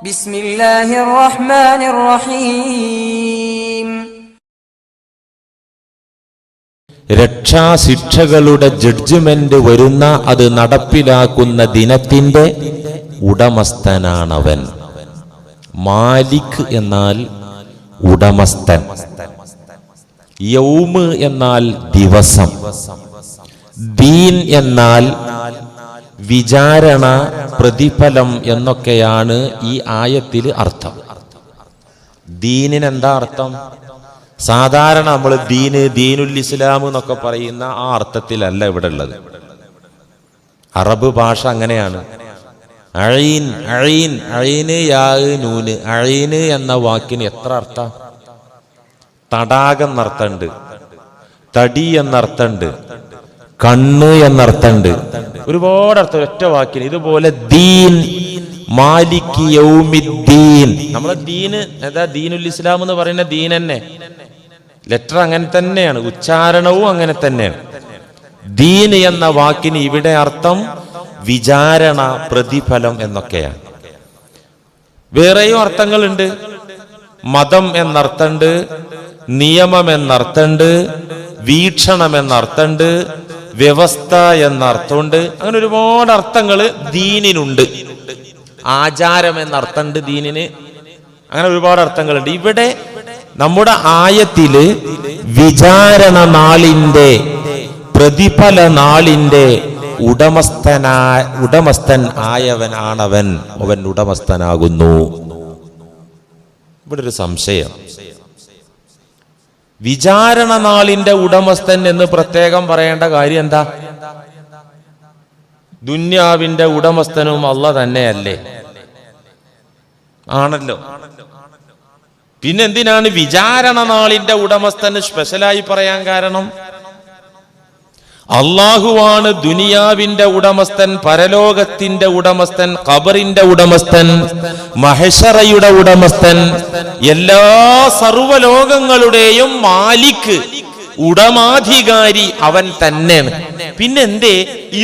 ബിസ്മില്ലാഹിർ റഹ്മാനിർ റഹീം. രക്ഷാശിക്ഷകളുടെ ജഡ്ജ്മെന്റ് വരുന്ന അത് നടപ്പിലാക്കുന്ന ദിനത്തിന്റെ ഉടമസ്ഥനാണവൻ. മാലിക് എന്നാൽ ഉടമസ്ഥൻ, യൗമ് എന്നാൽ ദിവസം, ദീൻ എന്നാൽ വിചാരണ, പ്രതിഫലം എന്നൊക്കെയാണ് ഈ ആയത്തിൽ അർത്ഥം. ദീനിന് എന്താ അർത്ഥം? സാധാരണ നമ്മൾ ദീനുൽ ഇസ്ലാം എന്നൊക്കെ പറയുന്ന ആ അർത്ഥത്തിലല്ല ഇവിടെ ഉള്ളത്. അറബ് ഭാഷ അങ്ങനെയാണ്. അഴീൻ അഴീൻ അഴീന് യാ നൂന്. അഴീന് എന്ന വാക്കിന് എത്ര അർത്ഥം? തടാകം എന്നർത്ഥമുണ്ട്, തടി എന്നർത്ഥമുണ്ട്, കണ്ണ് എന്നർത്ഥമുണ്ട്, ഒരുപാട് അർത്ഥം ഒറ്റ വാക്കിന്. ഇതുപോലെ ദീൻ, മാലിക് യൗമിദ്ദീൻ. നമ്മളെ ദീന് ഏതാ? ദീനുൽ ഇസ്ലാം എന്ന് പറയുന്ന ദീൻ തന്നെ. ലെറ്റർ അങ്ങനെ തന്നെയാണ്, ഉച്ചാരണവും അങ്ങനെ തന്നെയാണ്. ദീൻ എന്ന വാക്കിന് ഇവിടെ അർത്ഥം വിചാരണ, പ്രതിഫലം എന്നൊക്കെയാണ്. വേറെയും അർത്ഥങ്ങളുണ്ട്. മതം എന്നർത്ഥമുണ്ട്, നിയമം എന്നർത്ഥമുണ്ട്, വീക്ഷണം എന്നർത്ഥമുണ്ട്, വ്യവസ്ഥ എന്നർത്ഥമുണ്ട്. അങ്ങനെ ഒരുപാട് അർത്ഥങ്ങൾ ദീനിനുണ്ട്. ആചാരം എന്നർത്ഥമുണ്ട് ദീനിന്. അങ്ങനെ ഒരുപാട് അർത്ഥങ്ങളുണ്ട്. ഇവിടെ നമ്മുടെ ആയത്തില് വിചാരണ നാളിന്റെ, പ്രതിഫല നാളിന്റെ ഉടമസ്ഥൻ ആയവൻ ആണവൻ. അവൻ ഉടമസ്ഥനാകുന്നു. ഇവിടെ ഒരു സംശയം. വിചാരണ നാളിന്റെ ഉടമസ്ഥൻ എന്ന് പ്രത്യേകം പറയേണ്ട കാര്യം എന്താ? ദുന്യാവിന്റെ ഉടമസ്ഥനും അല്ലാഹ് തന്നെയല്ലേ? ആണല്ലോ. പിന്നെന്തിനാണ് വിചാരണ നാളിന്റെ ഉടമസ്ഥന് സ്പെഷ്യലായി പറയാൻ കാരണം? അള്ളാഹുവാണ് ദുനിയാവിന്റെ ഉടമസ്ഥൻ, പരലോകത്തിന്റെ ഉടമസ്ഥൻ, ഖബറിന്റെ ഉടമസ്ഥൻ, മഹ്ശറയുടെ ഉടമസ്ഥൻ, എല്ലാ സർവ്വലോകങ്ങളുടെയും മാലിക്, ഉടമാധികാരി അവൻ തന്നെയാണ്. പിന്നെന്തേ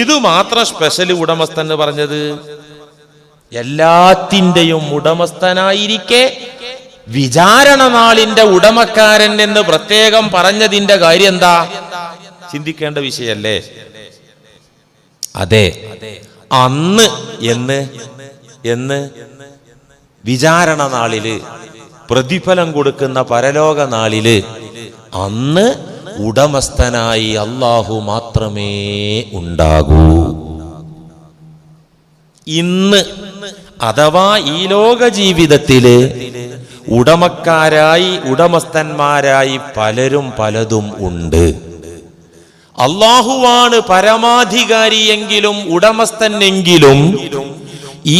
ഇത് മാത്രം സ്പെഷ്യൽ ഉടമസ്ഥൻ എന്ന് പറഞ്ഞത്? എല്ലാത്തിന്റെയും ഉടമസ്ഥനായിരിക്കെ വിചാരണ നാളിന്റെ ഉടമക്കാരൻ എന്ന് പ്രത്യേകം പറഞ്ഞതിന്റെ കാര്യം എന്താ? ചിന്തിക്കേണ്ട വിഷയല്ലേ? അതെ, അന്ന് എന്ന് വിചാരണ നാളില്, പ്രതിഫലം കൊടുക്കുന്ന പരലോക നാളില്, അന്ന് ഉടമസ്ഥനായി അല്ലാഹു മാത്രമേ ഉണ്ടാകൂ. ഇന്ന് അഥവാ ഈ ലോക ജീവിതത്തില് ഉടമക്കാരായി, ഉടമസ്ഥന്മാരായി പലരും പലതും ഉണ്ട്. അള്ളാഹുവാണ് പരമാധികാരിയെങ്കിലും ഉടമസ്ഥനെങ്കിലും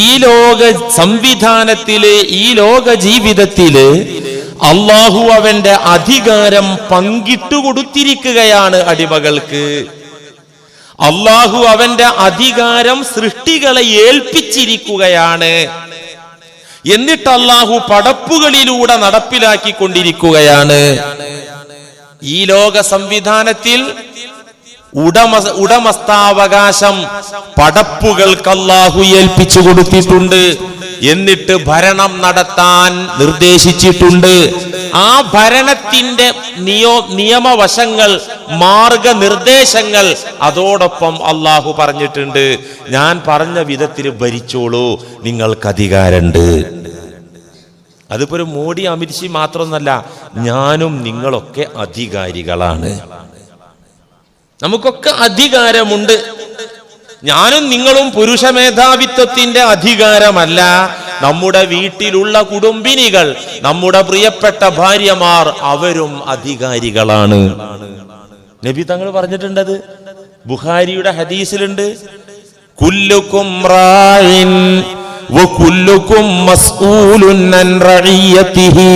ഈ ലോക സംവിധാനത്തില്, ഈ ലോക ജീവിതത്തില് അള്ളാഹു അവന്റെ അധികാരം പങ്കിട്ടുകൊടുത്തിരിക്കുകയാണ് അടിമകൾക്ക്. അള്ളാഹു അവന്റെ അധികാരം സൃഷ്ടികളെ ഏൽപ്പിച്ചിരിക്കുകയാണ്. എന്നിട്ട് അള്ളാഹു പടപ്പുകളിലൂടെ നടപ്പിലാക്കിക്കൊണ്ടിരിക്കുകയാണ്. ഈ ലോക സംവിധാനത്തിൽ ഉടമസ്ഥാവകാശം പടപ്പുകൾക്ക് അല്ലാഹു ഏൽപ്പിച്ചു കൊടുത്തിട്ടുണ്ട്. എന്നിട്ട് ഭരണം നടത്താൻ നിർദ്ദേശിച്ചിട്ടുണ്ട്. ആ ഭരണത്തിന്റെ നിയമവശങ്ങൾ, മാർഗനിർദ്ദേശങ്ങൾ അതോടൊപ്പം അല്ലാഹു പറഞ്ഞിട്ടുണ്ട്. ഞാൻ പറഞ്ഞ വിധത്തിൽ ഭരിച്ചോളൂ, നിങ്ങൾക്ക് അധികാരമുണ്ട്. അതിപ്പോ ഒരു മോഡി അമിത്ഷി മാത്രമൊന്നല്ല, ഞാനും നിങ്ങളൊക്കെ അധികാരികളാണ്. നമുക്കൊക്കെ അധികാരമുണ്ട്. ഞാനും നിങ്ങളും പുരുഷ മേധാവിത്വത്തിന്റെ അധികാരമല്ല. നമ്മുടെ വീട്ടിലുള്ള കുടുംബിനികൾ, നമ്മുടെ പ്രിയപ്പെട്ട ഭാര്യമാർ, അവരും അധികാരികളാണ്. നബി തങ്ങൾ പറഞ്ഞിട്ടുണ്ടത്. ബുഖാരിയുടെ ഹദീസിലുണ്ട്. കുല്ലുക്കും റാഇൻ വകുല്ലുക്കും മസ്ഊലുൻ അൻ റഇയതിഹി.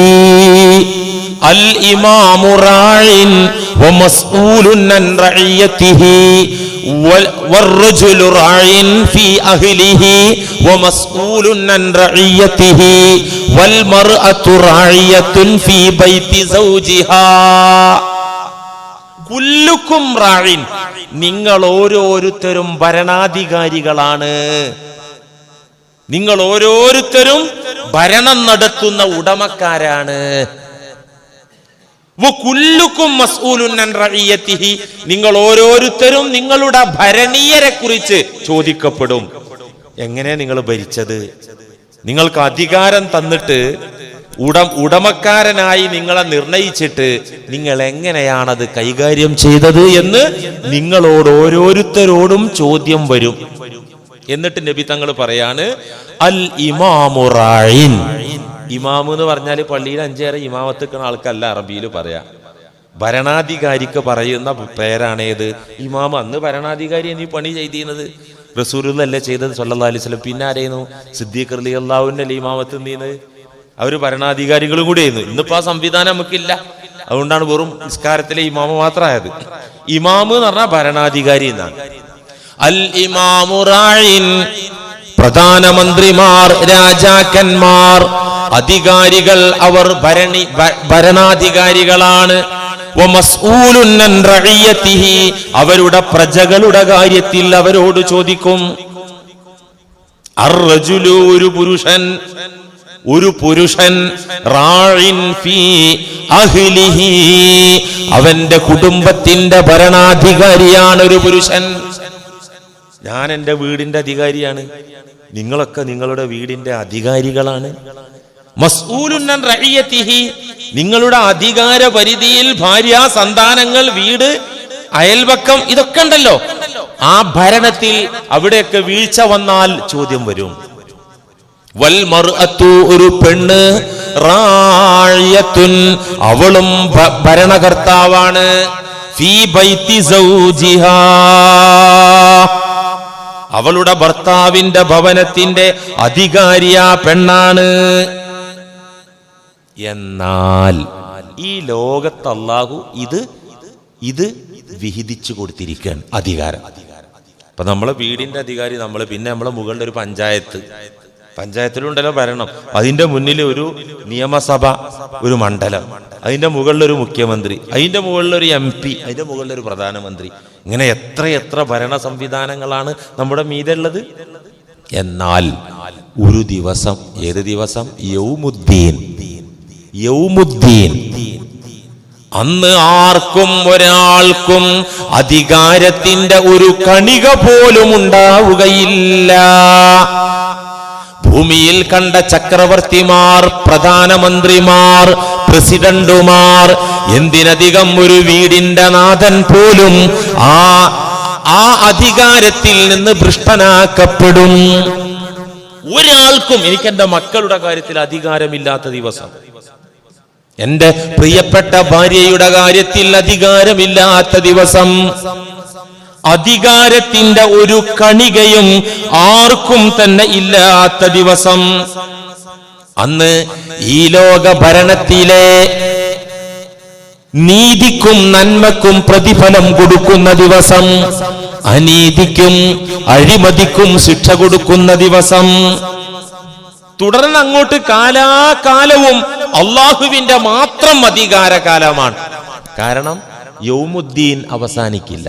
അൽ ഇമാമു റാഇൻ വമസ്ഊലുൻ അൻ റഇയതിഹി വൽറജുലു റാഇൻ ഫീ അഹ്ലിഹി വമസ്ഊലുൻ അൻ റഇയതിഹി വൽമർഅതു റാഇയത്തുൻ ഫീ ബൈതി സൗജിഹാ. കുല്ലുക്കും റാഇൻ, നിങ്ങൾ ഓരോരുത്തരും ഭരണാധികാരികളാണ്. നിങ്ങൾ ഓരോരുത്തരും ഭരണം നടത്തുന്ന ഉടമക്കാരാണ്. നിങ്ങൾ ഓരോരുത്തരും നിങ്ങളുടെ ഭരണീയരെ കുറിച്ച് ചോദിക്കപ്പെടും. എങ്ങനെ നിങ്ങൾ ഭരിച്ചത്? നിങ്ങൾക്ക് അധികാരം തന്നിട്ട് ഉടമക്കാരനായി നിങ്ങളെ നിർണയിച്ചിട്ട് നിങ്ങൾ എങ്ങനെയാണത് കൈകാര്യം ചെയ്തത് എന്ന് നിങ്ങളോട് ഓരോരുത്തരോടും ചോദ്യം വരും. എന്നിട്ട് നബി തങ്ങൾ പറയാണ്, അൽ ഇമാമു റായിൻ. ഇമാമു എന്ന് പറഞ്ഞാൽ പള്ളിയിൽ 5 നേരം ഇമാമത്ത് നിൽക്കുന്ന ആൾക്കല്ല അറബിയിൽ പറയാ. ഭരണാധികാരിക്ക് പറയുന്ന പേരാണേത്? ഇമാമ. അന്ന് ഭരണാധികാരി എന്നീ പണി ചെയ്തിരുന്നത് റസൂലുള്ളാഹി ചെയ്തത് സല്ലല്ലാഹു അലൈഹി വസല്ലം. പിന്നെ ആരെയുന്നു? സിദ്ദീഖ് റളിയല്ലാഹുവിന്റെ ഇമാമത്ത് നീന്നത്. അവര് ഭരണാധികാരികളും കൂടി ആയിരുന്നു. ഇന്നിപ്പോ ആ സംവിധാനം നമുക്കില്ല. അതുകൊണ്ടാണ് വെറും നിസ്കാരത്തിലെ ഇമാമ മാത്രമായത്. ഇമാമ് എന്ന് പറഞ്ഞാൽ ഭരണാധികാരി എന്നാണ്. അൽ ഇമാമു റായിൻ, പ്രധാനമന്ത്രിമാർ, രാജാക്കന്മാർ, അധികാരികൾ, അവർ ഭരണാധികാരികളാണ്. വമസ്ഊലുൻ അൻ റഇയതിഹി, അവരുടെ പ്രജകളുടെ കാര്യത്തിൽ അവരോട് ചോദിക്കും. അർറജുലു, ഒരു പുരുഷൻ റായിൻ ഫീ അഹ്ലിഹി, അവന്റെ കുടുംബത്തിന്റെ ഭരണാധികാരിയാണ് ഒരു പുരുഷൻ. ഞാൻ എൻ്റെ വീടിന്റെ അധികാരിയാണ്, നിങ്ങളൊക്കെ നിങ്ങളുടെ വീടിന്റെ അധികാരികളാണ്. മസ്ഊലുൻ അൻ റഇയതിഹി, നിങ്ങളുടെ അധികാര പരിധിയിൽ ഭാര്യ, സന്താനങ്ങൾ, വീട്, അയൽവക്കം, ഇതൊക്കെ ഉണ്ടല്ലോ. ആ ഭരണത്തിൽ അവിടെയൊക്കെ വീഴ്ച വന്നാൽ ചോദ്യം വരും. വൽ മർഅത്തു, ഒരു പെണ്ണ്, റായിയത്തുൻ, അവളും ഭരണകർത്താവാണ്. ഫീ ബൈതി സൗജിഹാ, അവളുടെ ഭർത്താവിന്റെ ഭവനത്തിന്റെ അധികാരിയാ പെണ്ണാണ്. എന്നാൽ ഈ ലോകത്ത് അല്ലാഹു ഇത് വിഹിതിച്ചു കൊടുത്തിരിക്കുകയാണ്, അധികാരം. അപ്പൊ നമ്മളെ വീടിന്റെ അധികാരി നമ്മള്, പിന്നെ നമ്മളെ മുകളിൽ ഒരു പഞ്ചായത്തിലുണ്ടല്ലോ ഭരണം, അതിന്റെ മുന്നിൽ ഒരു നിയമസഭ, ഒരു മണ്ഡലം, അതിന്റെ മുകളിലൊരു മുഖ്യമന്ത്രി, അതിന്റെ മുകളിലൊരു MP, അതിന്റെ മുകളിലൊരു പ്രധാനമന്ത്രി. ഇങ്ങനെ എത്ര ഭരണ സംവിധാനങ്ങളാണ് നമ്മുടെ മീതെ ഉള്ളത്. എന്നാൽ ഒരു ദിവസം, ഏത് ദിവസം? യൗമുദ്ദീൻ, അന്ന് ആർക്കും ഒരാൾക്കും അധികാരത്തിന്റെ ഒരു കണിക പോലും ഉണ്ടാവുകയില്ല. ഭൂമിയിൽ കണ്ട ചക്രവർത്തിമാർ, പ്രധാനമന്ത്രിമാർ, പ്രസിഡന്റുമാർ, എന്തിനധികം ഒരു വീടിന്റെ നാഥൻ പോലും ആ അധികാരത്തിൽ നിന്ന് ഭ്രഷ്ടനാക്കപ്പെടും. ഒരാൾക്കും, എനിക്ക് എന്റെ മക്കളുടെ കാര്യത്തിൽ അധികാരമില്ലാത്ത ദിവസം, എന്റെ പ്രിയപ്പെട്ട ഭാര്യയുടെ കാര്യത്തിൽ അധികാരമില്ലാത്ത ദിവസം, അധികാരത്തിന്റെ ഒരു കണികയും ആർക്കും തന്നെ ഇല്ലാത്ത ദിവസം, അന്ന് ഈ ലോക ഭരണത്തിലെ നീതിക്കും നന്മക്കും പ്രതിഫലം കൊടുക്കുന്ന ദിവസം, അനീതിക്കും അഴിമതിക്കും ശിക്ഷ കൊടുക്കുന്ന ദിവസം. തുടർന്ന് അങ്ങോട്ട് കാലാകാലവും അള്ളാഹുവിന്റെ മാത്രം അധികാരകാലമാണ്. കാരണം യൗമുദ്ദീൻ അവസാനിക്കില്ല.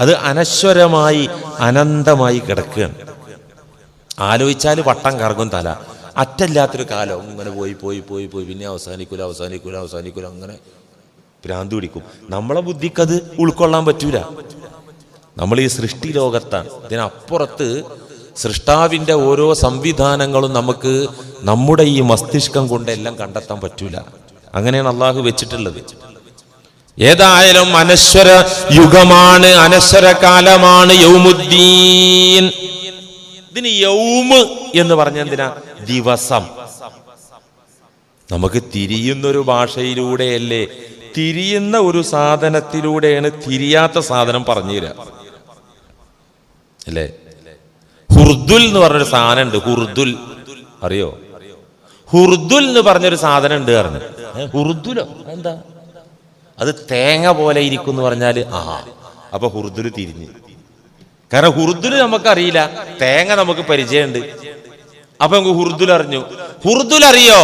അത് അനശ്വരമായി അനന്തമായി കിടക്കുകയാണ്. ആലോചിച്ചാൽ വട്ടം കറങ്ങും തല. അറ്റല്ലാത്തൊരു കാലം ഇങ്ങനെ പോയി പിന്നെ അവസാനിക്കൂല അങ്ങനെ ഭ്രാന്ത് പിടിക്കും. നമ്മളെ ബുദ്ധിക്കത് ഉൾക്കൊള്ളാൻ പറ്റൂല. നമ്മൾ ഈ സൃഷ്ടി ലോകത്താണ്. ഇതിനപ്പുറത്ത് സൃഷ്ടാവിന്റെ ഓരോ സംവിധാനങ്ങളും നമുക്ക് നമ്മുടെ ഈ മസ്തിഷ്കം കൊണ്ട് എല്ലാം കണ്ടെത്താൻ പറ്റൂല. അങ്ങനെയാണ് അള്ളാഹു വെച്ചിട്ടുള്ളത്. ഏതായാലും അനശ്വര യുഗമാണ്, അനശ്വര കാലമാണ് യൗമുദ്ദീൻ. ഇതിന് യൗമ് എന്ന് പറഞ്ഞ എന്തിനാ? ദിവസം. നമുക്ക് തിരിയുന്നൊരു ഭാഷയിലൂടെയല്ലേ, തിരിയുന്ന ഒരു സാധനത്തിലൂടെയാണ് തിരിയാത്ത സാധനം പറഞ്ഞു തരാ അല്ലേ? ഹുർദുൽ എന്ന് പറഞ്ഞൊരു സാധനം ഉണ്ട്. ഹുർദുൽ അറിയോ? ഹുർദുൽ എന്ന് പറഞ്ഞൊരു സാധനം ഉണ്ട് പറഞ്ഞു. ഹുർദുലോ? എന്താ അത്? തേങ്ങ പോലെ ഇരിക്കും എന്ന് പറഞ്ഞാല് അപ്പൊ ഹുർദുല് തിരിഞ്ഞ്. കാരണം ഹുർദുല് നമുക്കറിയില്ല, തേങ്ങ നമുക്ക് പരിചയമുണ്ട്. അപ്പൊ നമുക്ക് ഹുർദുൽ അറിഞ്ഞു. ഹുർദുൽ അറിയോ?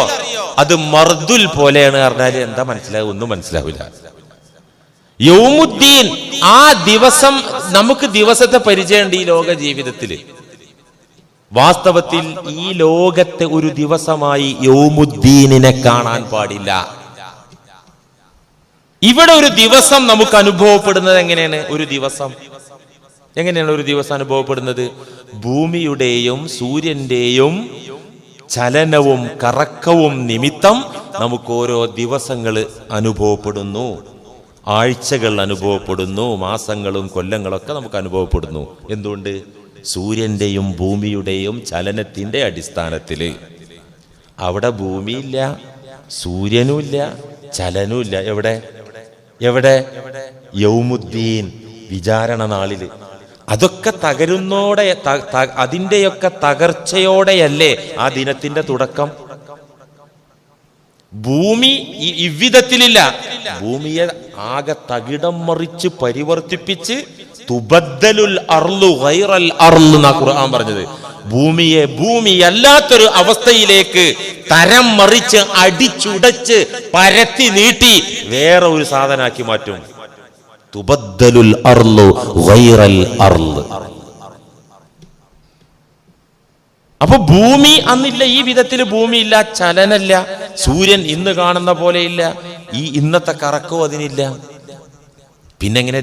അത് മർദുൽ പോലെയാണ് പറഞ്ഞാല് എന്താ മനസ്സിലാവും? ഒന്നും മനസ്സിലാവില്ല. യൗമുദ്ദീൻ, ആ ദിവസം നമുക്ക് ദിവസത്തെ പരിചയമുണ്ട് ഈ ലോക ജീവിതത്തില്. വാസ്തവത്തിൽ ഈ ലോകത്തെ ഒരു ദിവസമായി യൗമുദ്ദീനിനെ കാണാൻ പാടില്ല. ഇവിടെ ഒരു ദിവസം നമുക്ക് അനുഭവപ്പെടുന്നത് എങ്ങനെയാണ്? ഒരു ദിവസം അനുഭവപ്പെടുന്നത്? ഭൂമിയുടെയും സൂര്യന്റെയും ചലനവും കറക്കവും നിമിത്തം നമുക്ക് ഓരോ ദിവസങ്ങൾ അനുഭവപ്പെടുന്നു, ആഴ്ചകൾ അനുഭവപ്പെടുന്നു, മാസങ്ങളും കൊല്ലങ്ങളൊക്കെ നമുക്ക് അനുഭവപ്പെടുന്നു. എന്തുകൊണ്ട്? സൂര്യന്റെയും ഭൂമിയുടെയും ചലനത്തിന്റെ അടിസ്ഥാനത്തിൽ. അവിടെ ഭൂമിയില്ല, സൂര്യനുമില്ല, ചലനവുമില്ല. എവിടെ? യൗമുദ്ദീൻ, വിചാരണ നാളില്. അതൊക്കെ തകരുന്നോടെ, അതിൻ്റെയൊക്കെ തകർച്ചയോടെയല്ലേ ആ ദിനത്തിന്റെ തുടക്കം? ഭൂമി ഇவ்விധത്തിലില്ല. ഭൂമിയെ ആകെ തകിടം മറിച്ച് പരിവർത്തിപ്പിച്ച് തുബദ്ദലുൽ അർളു ഗൈറൽ അർള് എന്നാ ഖുർആൻ പറഞ്ഞത്. ഭൂമിയെ ഭൂമിയല്ലാത്തൊരു അവസ്ഥയിലേക്ക് തരം മറിച്ച് അടിച്ചുടച്ച് പരത്തി നീട്ടി വേറെ ഒരു സാധനാക്കി മാറ്റും. തുബദ്ദലുൽ അർളു ഗൈറൽ അർള്. അപ്പൊ ഭൂമി അന്നില്ല, ഈ വിധത്തിൽ ഭൂമിയില്ല, ചലനമില്ല. സൂര്യൻ ഇന്ന് കാണുന്ന പോലെ ഇല്ല, ഈ ഇന്നത്തെ കറക്കവും അതിനില്ല. പിന്നെങ്ങനെ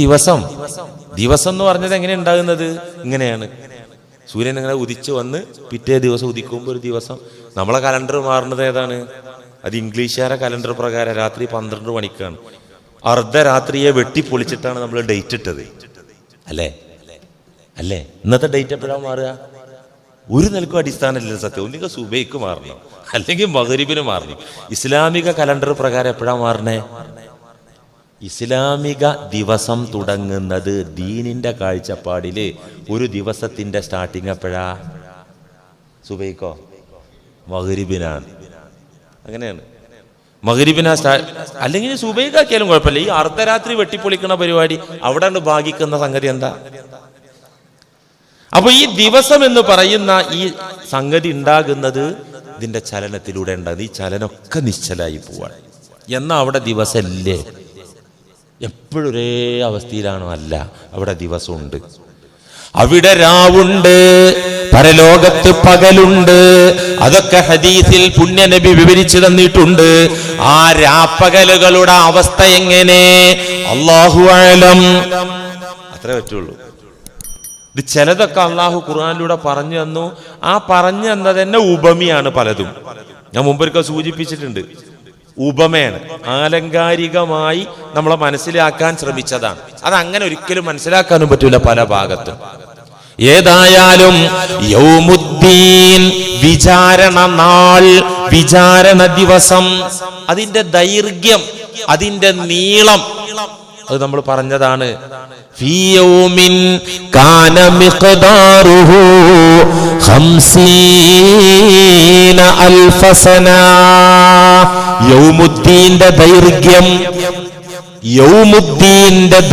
ദിവസം? ദിവസം എന്ന് പറഞ്ഞത് എങ്ങനെ ഉണ്ടാകുന്നത്? ഇങ്ങനെയാണ്. സൂര്യൻ ഇങ്ങനെ ഉദിച്ചു വന്ന് പിറ്റേ ദിവസം ഉദിക്കുമ്പോൾ ഒരു ദിവസം. നമ്മളെ കലണ്ടർ മാറുന്നത് ഏതാണ്? അത് ഇംഗ്ലീഷുകാരെ കലണ്ടർ പ്രകാരം രാത്രി 12 മണിക്കാണ്. അർദ്ധരാത്രിയെ വെട്ടിപ്പൊളിച്ചിട്ടാണ് നമ്മൾ ഡേറ്റ് ഇട്ടത്, അല്ലേ? ഇന്നത്തെ ഡേറ്റ് എപ്പോഴാണ് മാറുക? ഒരു നിലക്കും അടിസ്ഥാനമില്ല സത്യം. ഒന്നുകിൽ സുബൈക്ക് മാറണം, അല്ലെങ്കിൽ മഗ്‌രിബിന് മാറണം. ഇസ്ലാമിക കലണ്ടർ പ്രകാരം എപ്പോഴാണ് മാറണേ? ഇസ്ലാമിക ദിവസം തുടങ്ങുന്നത് ദീനിന്റെ കാഴ്ചപ്പാടില് ഒരു ദിവസത്തിന്റെ സ്റ്റാർട്ടിങ് എപ്പോഴാ? സുബൈക്കോ മഗ്‌രിബിനാണ്. അങ്ങനെയാണ്. മഗ്‌രിബിനാ അല്ലെങ്കിൽ സുബൈക്കാക്കിയാലും കുഴപ്പമില്ല. ഈ അർദ്ധരാത്രി വെട്ടിപ്പൊളിക്കുന്ന പരിപാടി അവിടെ ഭാഗിക്കുന്ന സംഗതി എന്താ? അപ്പൊ ഈ ദിവസം എന്ന് പറയുന്ന ഈ സംഗതി ഉണ്ടാകുന്നത് ഇതിന്റെ ചലനത്തിലൂടെ ഉണ്ടാകുന്നത്. ഈ ചലനമൊക്കെ നിശ്ചലായി പോവാണ്. എന്നാ അവിടെ ദിവസമല്ലേ? എപ്പോഴും ഒരേ അവസ്ഥയിലാണോ? അല്ല, അവിടെ ദിവസമുണ്ട്. അവിടെ രാവുണ്ട്, പരലോകത്ത് പകലുണ്ട്. അതൊക്കെ ഹദീസിൽ പുണ്യനബി വിവരിച്ചു തന്നിട്ടുണ്ട്. ആ രാപ്പകലുകളുടെ അവസ്ഥ എങ്ങനെ? അല്ലാഹു അഅലം. അത്രേ പറ്റുള്ളൂ. ഇത് ചിലതൊക്കെ അള്ളാഹു ഖുർആനിലൂടെ പറഞ്ഞു തന്നു. ആ പറഞ്ഞു തന്നത് തന്നെ ഉപമയാണ് പലതും. ഞാൻ മുമ്പൊരിക്കൽ സൂചിപ്പിച്ചിട്ടുണ്ട്. ഉപമയാണ്, ആലങ്കാരികമായി നമ്മളെ മനസ്സിലാക്കാൻ ശ്രമിച്ചതാണ്. അതങ്ങനെ ഒരിക്കലും മനസ്സിലാക്കാനും പറ്റൂല പല ഭാഗത്തും. ഏതായാലും യൗമുദ്ദീൻ, വിചാരണ നാൾ, വിചാരണ ദിവസം, അതിന്റെ ദൈർഘ്യം, അതിന്റെ നീളം അത് നമ്മൾ പറഞ്ഞതാണ്. ഫീ യൗമിൻ കാന മിഖ്ദാറുഹു 50 അൽഫ സന. യൗമുദ്ദീന്റെ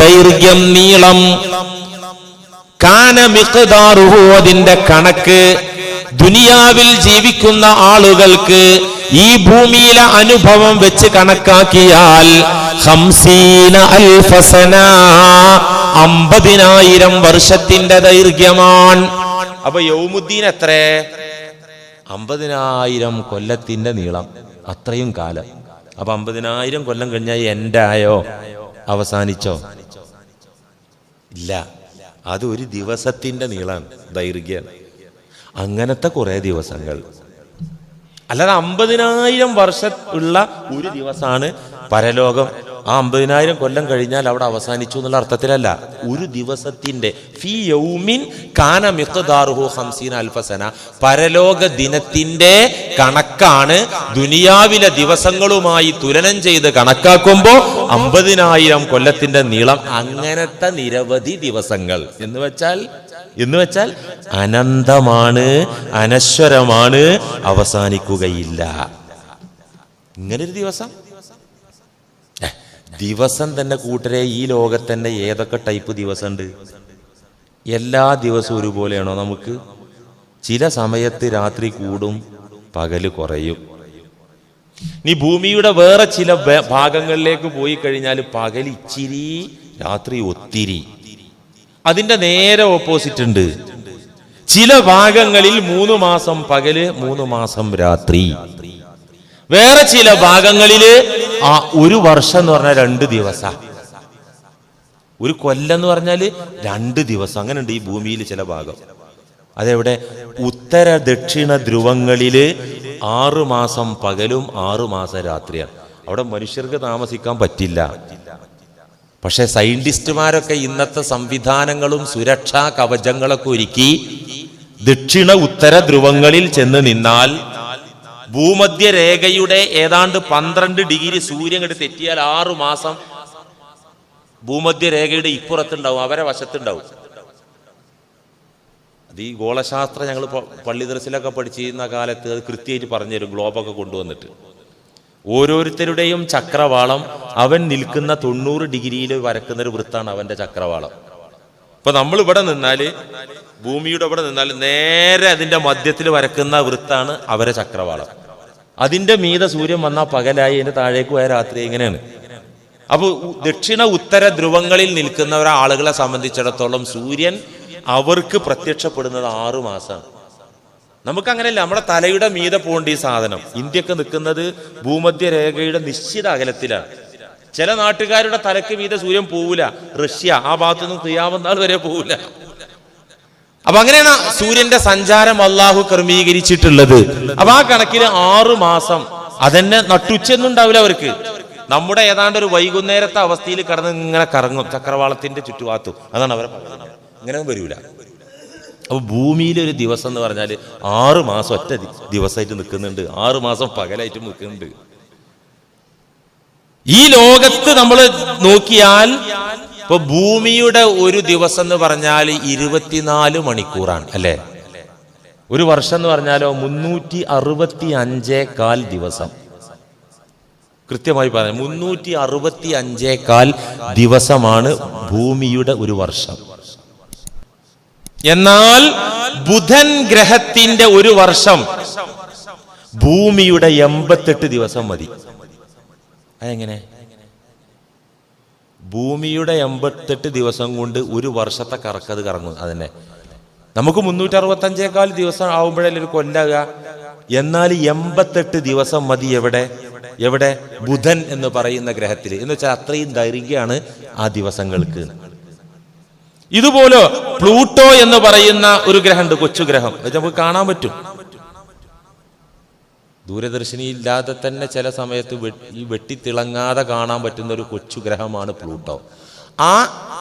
ദൈർഘ്യം, നീളം. കാന മിഖ്ദാറുഹു, അതിന്റെ കണക്ക്. ദുനിയാവിൽ ജീവിക്കുന്ന ആളുകൾക്ക് ഈ ഭൂമിയിലെ അനുഭവം വെച്ച് കണക്കാക്കിയാൽ 50 അൽഫ സന, 50,000 വർഷത്തിന്റെ ദൈർഘ്യമാണ്. അപ്പൊ യൗമുദ്ദീൻ എത്ര? 50,000 കൊല്ലത്തിന്റെ നീളം, അത്രയും കാലം. അപ്പൊ 50,000 കൊല്ലം കഴിഞ്ഞാൽ എൻഡായോ? അവസാനിച്ചോ? ഇല്ല, അത് ഒരു ദിവസത്തിന്റെ നീളാണ്, ദൈർഘ്യം. അങ്ങനത്തെ കുറെ ദിവസങ്ങൾ. അല്ലാതെ 50,000 വർഷം ഉള്ള ഒരു ദിവസമാണ് പരലോകം. ആ 50,000 കൊല്ലം കഴിഞ്ഞാൽ അവിടെ അവസാനിച്ചു എന്നുള്ള അർത്ഥത്തിലല്ല. ഒരു ദിവസത്തിന്റെ ഫീ യൗമിൻ കാന മിഖ്ദാറുഹു 50 അൽഫ സന, പരലോക ദിനത്തിന്റെ കണക്കാണ് ദുനിയാവിലെ ദിവസങ്ങളുമായി തുലനം ചെയ്ത് കണക്കാക്കുമ്പോൾ 50,000 കൊല്ലത്തിന്റെ നീളം. അങ്ങനത്തെ നിരവധി ദിവസങ്ങൾ എന്ന് വെച്ചാൽ അനന്തമാണ്, അനശ്വരമാണ്, അവസാനിക്കുകയില്ല. ഇങ്ങനൊരു ദിവസം തന്നെ കൂട്ടരെ, ഈ ലോകത്ത് തന്നെ ഏതൊക്കെ ടൈപ്പ് ദിവസമുണ്ട്? എല്ലാ ദിവസവും ഒരുപോലെയാണോ നമുക്ക്? ചില സമയത്ത് രാത്രി കൂടും, പകല് കുറയും. നീ ഭൂമിയുടെ വേറെ ചില ഭാഗങ്ങളിലേക്ക് പോയി കഴിഞ്ഞാൽ പകൽ ഇച്ചിരി, രാത്രി ഒത്തിരി. അതിന്റെ നേരെ ഓപ്പോസിറ്റ് ഉണ്ട്. ചില ഭാഗങ്ങളിൽ 3 മാസം പകല് 3 മാസം രാത്രി. വേറെ ചില ഭാഗങ്ങളില് ഒരു വർഷം എന്ന് പറഞ്ഞാൽ 2 ദിവസം, ഒരു കൊല്ലം എന്ന് പറഞ്ഞാല് 2 ദിവസം. അങ്ങനെ ഉണ്ട് ഈ ഭൂമിയിൽ ചില ഭാഗം. അതെവിടെ? ഉത്തര ദക്ഷിണ ധ്രുവങ്ങളില് 6 മാസം പകലും 6 മാസം രാത്രിയാണ്. അവിടെ മനുഷ്യർക്ക് താമസിക്കാൻ പറ്റില്ല. പക്ഷെ സയന്റിസ്റ്റുമാരൊക്കെ ഇന്നത്തെ സംവിധാനങ്ങളും സുരക്ഷാ കവചങ്ങളൊക്കെ ഒരുക്കി ദക്ഷിണ ഉത്തര ധ്രുവങ്ങളിൽ ചെന്ന് നിന്നാൽ ഭൂമധ്യരേഖയുടെ ഏതാണ്ട് 12 ഡിഗ്രി സൂര്യൻ കണ്ട് തെറ്റിയാൽ 6 മാസം ഭൂമധ്യരേഖയുടെ ഇപ്പുറത്തുണ്ടാവും, അവരെ വശത്തുണ്ടാവും. അത് ഈ ഗോളശാസ്ത്രം ഞങ്ങൾ പള്ളി ദർസിലൊക്കെ പഠിച്ചിരുന്ന കാലത്ത് അത് കൃത്യമായിട്ട് പറഞ്ഞുതരും. ഗ്ലോബൊക്കെ കൊണ്ടുവന്നിട്ട് ഓരോരുത്തരുടെയും ചക്രവാളം അവൻ നിൽക്കുന്ന 90 ഡിഗ്രിയിൽ വരക്കുന്ന ഒരു വൃത്താണ് അവന്റെ ചക്രവാളം. ഇപ്പൊ നമ്മൾ ഇവിടെ നിന്നാല്, ഭൂമിയുടെ ഇവിടെ നിന്നാൽ നേരെ അതിന്റെ മധ്യത്തിൽ വരക്കുന്ന വൃത്താണ് അവരെ ചക്രവാളം. അതിന്റെ മീതെ സൂര്യൻ വന്നാൽ പകലായി, അതിന്റെ താഴേക്ക് പോയ രാത്രി. ഇങ്ങനെയാണ്. അപ്പൊ ദക്ഷിണ ഉത്തര ധ്രുവങ്ങളിൽ നിൽക്കുന്ന ആളുകളെ സംബന്ധിച്ചിടത്തോളം സൂര്യൻ അവർക്ക് പ്രത്യക്ഷപ്പെടുന്നത് 6 മാസമാണ്. നമുക്കങ്ങനെയല്ല. നമ്മുടെ തലയുടെ മീതെ പോകേണ്ട ഈ സാധനം ഇന്ത്യക്ക് നിൽക്കുന്നത് ഭൂമധ്യരേഖയുടെ നിശ്ചിത അകലത്തിലാണ്. ചില നാട്ടുകാരുടെ തലയ്ക്ക് മീതെ സൂര്യൻ പോവില്ല. റഷ്യ ആ ഭാഗത്തുനിന്ന് ഖിയാമത്ത് നാൾ വരെ പോവില്ല. അപ്പൊ അങ്ങനെയാണ് സൂര്യന്റെ സഞ്ചാരം അള്ളാഹു ക്രമീകരിച്ചിട്ടുള്ളത്. അപ്പൊ ആ കണക്കിന് 6 മാസം അതെന്നെ നട്ടുച്ചൊന്നും ഉണ്ടാവില്ല അവർക്ക്. നമ്മുടെ ഏതാണ്ട് ഒരു വൈകുന്നേരത്തെ അവസ്ഥയിൽ കടന്ന് ഇങ്ങനെ കറങ്ങും ചക്രവാളത്തിന്റെ ചുറ്റുപാത്തും. അതാണ് അവരെ ഇങ്ങനെ വരൂല. അപ്പൊ ഭൂമിയിലെ ഒരു ദിവസം എന്ന് പറഞ്ഞാൽ 6 മാസം ഒറ്റ ദിവസമായിട്ട് നിൽക്കുന്നുണ്ട്, 6 മാസം പകലായിട്ട് നിൽക്കുന്നുണ്ട്. ഈ ലോകത്ത് നമ്മൾ നോക്കിയാൽ ഇപ്പൊ ഭൂമിയുടെ ഒരു ദിവസം എന്ന് പറഞ്ഞാൽ 24 മണിക്കൂറാണ് അല്ലെ? ഒരു വർഷം എന്ന് പറഞ്ഞാലോ 365 ദിവസം. കൃത്യമായി പറയാം, 365 ദിവസമാണ് ഭൂമിയുടെ ഒരു വർഷം. എന്നാൽ ബുധൻ ഗ്രഹത്തിന്റെ ഒരു വർഷം ഭൂമിയുടെ 88 ദിവസം മതി. അതെങ്ങനെ? ഭൂമിയുടെ 88 ദിവസം കൊണ്ട് ഒരു വർഷത്തെ കറക്കത് കറങ്ങും. അതന്നെ നമുക്ക് 365 ദിവസം ആവുമ്പോഴല്ലേ ഒരു കൊല്ലാകുക. എന്നാൽ 88 ദിവസം മതി. എവിടെ? ബുധൻ എന്ന് പറയുന്ന ഗ്രഹത്തിൽ. എന്ന് വെച്ചാൽ അത്രയും ദൈർഘ്യമാണ് ആ ദിവസങ്ങൾക്ക്. ഇതുപോലെ പ്ലൂട്ടോ എന്ന് പറയുന്ന ഒരു ഗ്രഹമുണ്ട്, കൊച്ചു ഗ്രഹം. അത് നമുക്ക് കാണാൻ പറ്റും. ദൂരദർശിനി ഇല്ലാതെ തന്നെ ചില സമയത്ത് ഈ വെട്ടിത്തിളങ്ങാതെ കാണാൻ പറ്റുന്ന ഒരു കൊച്ചു ഗ്രഹമാണ് പ്ലൂട്ടോ.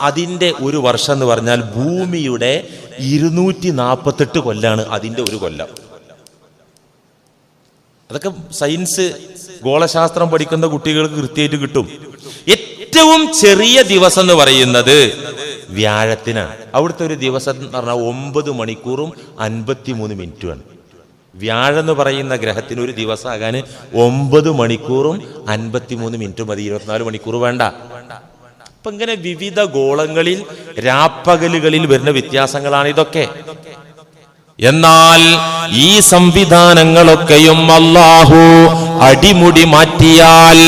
അതിന്റെ ഒരു വർഷം എന്ന് പറഞ്ഞാൽ ഭൂമിയുടെ 248 കൊല്ലാണ് അതിന്റെ ഒരു കൊല്ലം. അതൊക്കെ സയൻസ് ഗോളശാസ്ത്രം പഠിക്കുന്ന കുട്ടികൾക്ക് കൃത്യമായിട്ട് കിട്ടും. ഏറ്റവും ചെറിയ ദിവസം എന്ന് പറയുന്നത് വ്യാഴത്തിനാണ്. അവിടുത്തെ ഒരു ദിവസം എന്ന് പറഞ്ഞാൽ 9 മണിക്കൂറും 53 മിനിറ്റുമാണ്. വ്യാഴം എന്ന് പറയുന്ന ഗ്രഹത്തിന് ഒരു ദിവസം ആകാൻ 9 മണിക്കൂറും 53 മിനിറ്റും മതി. 24 മണിക്കൂർ വേണ്ട. അപ്പൊ ഇങ്ങനെ വിവിധ ഗോളങ്ങളിൽ രാപ്പകലുകളിൽ വരുന്ന വ്യത്യാസങ്ങളാണ് ഇതൊക്കെ. എന്നാൽ ഈ സംവിധാനങ്ങളൊക്കെയും അല്ലാഹു അടിമുടി മാറ്റിയാൽ,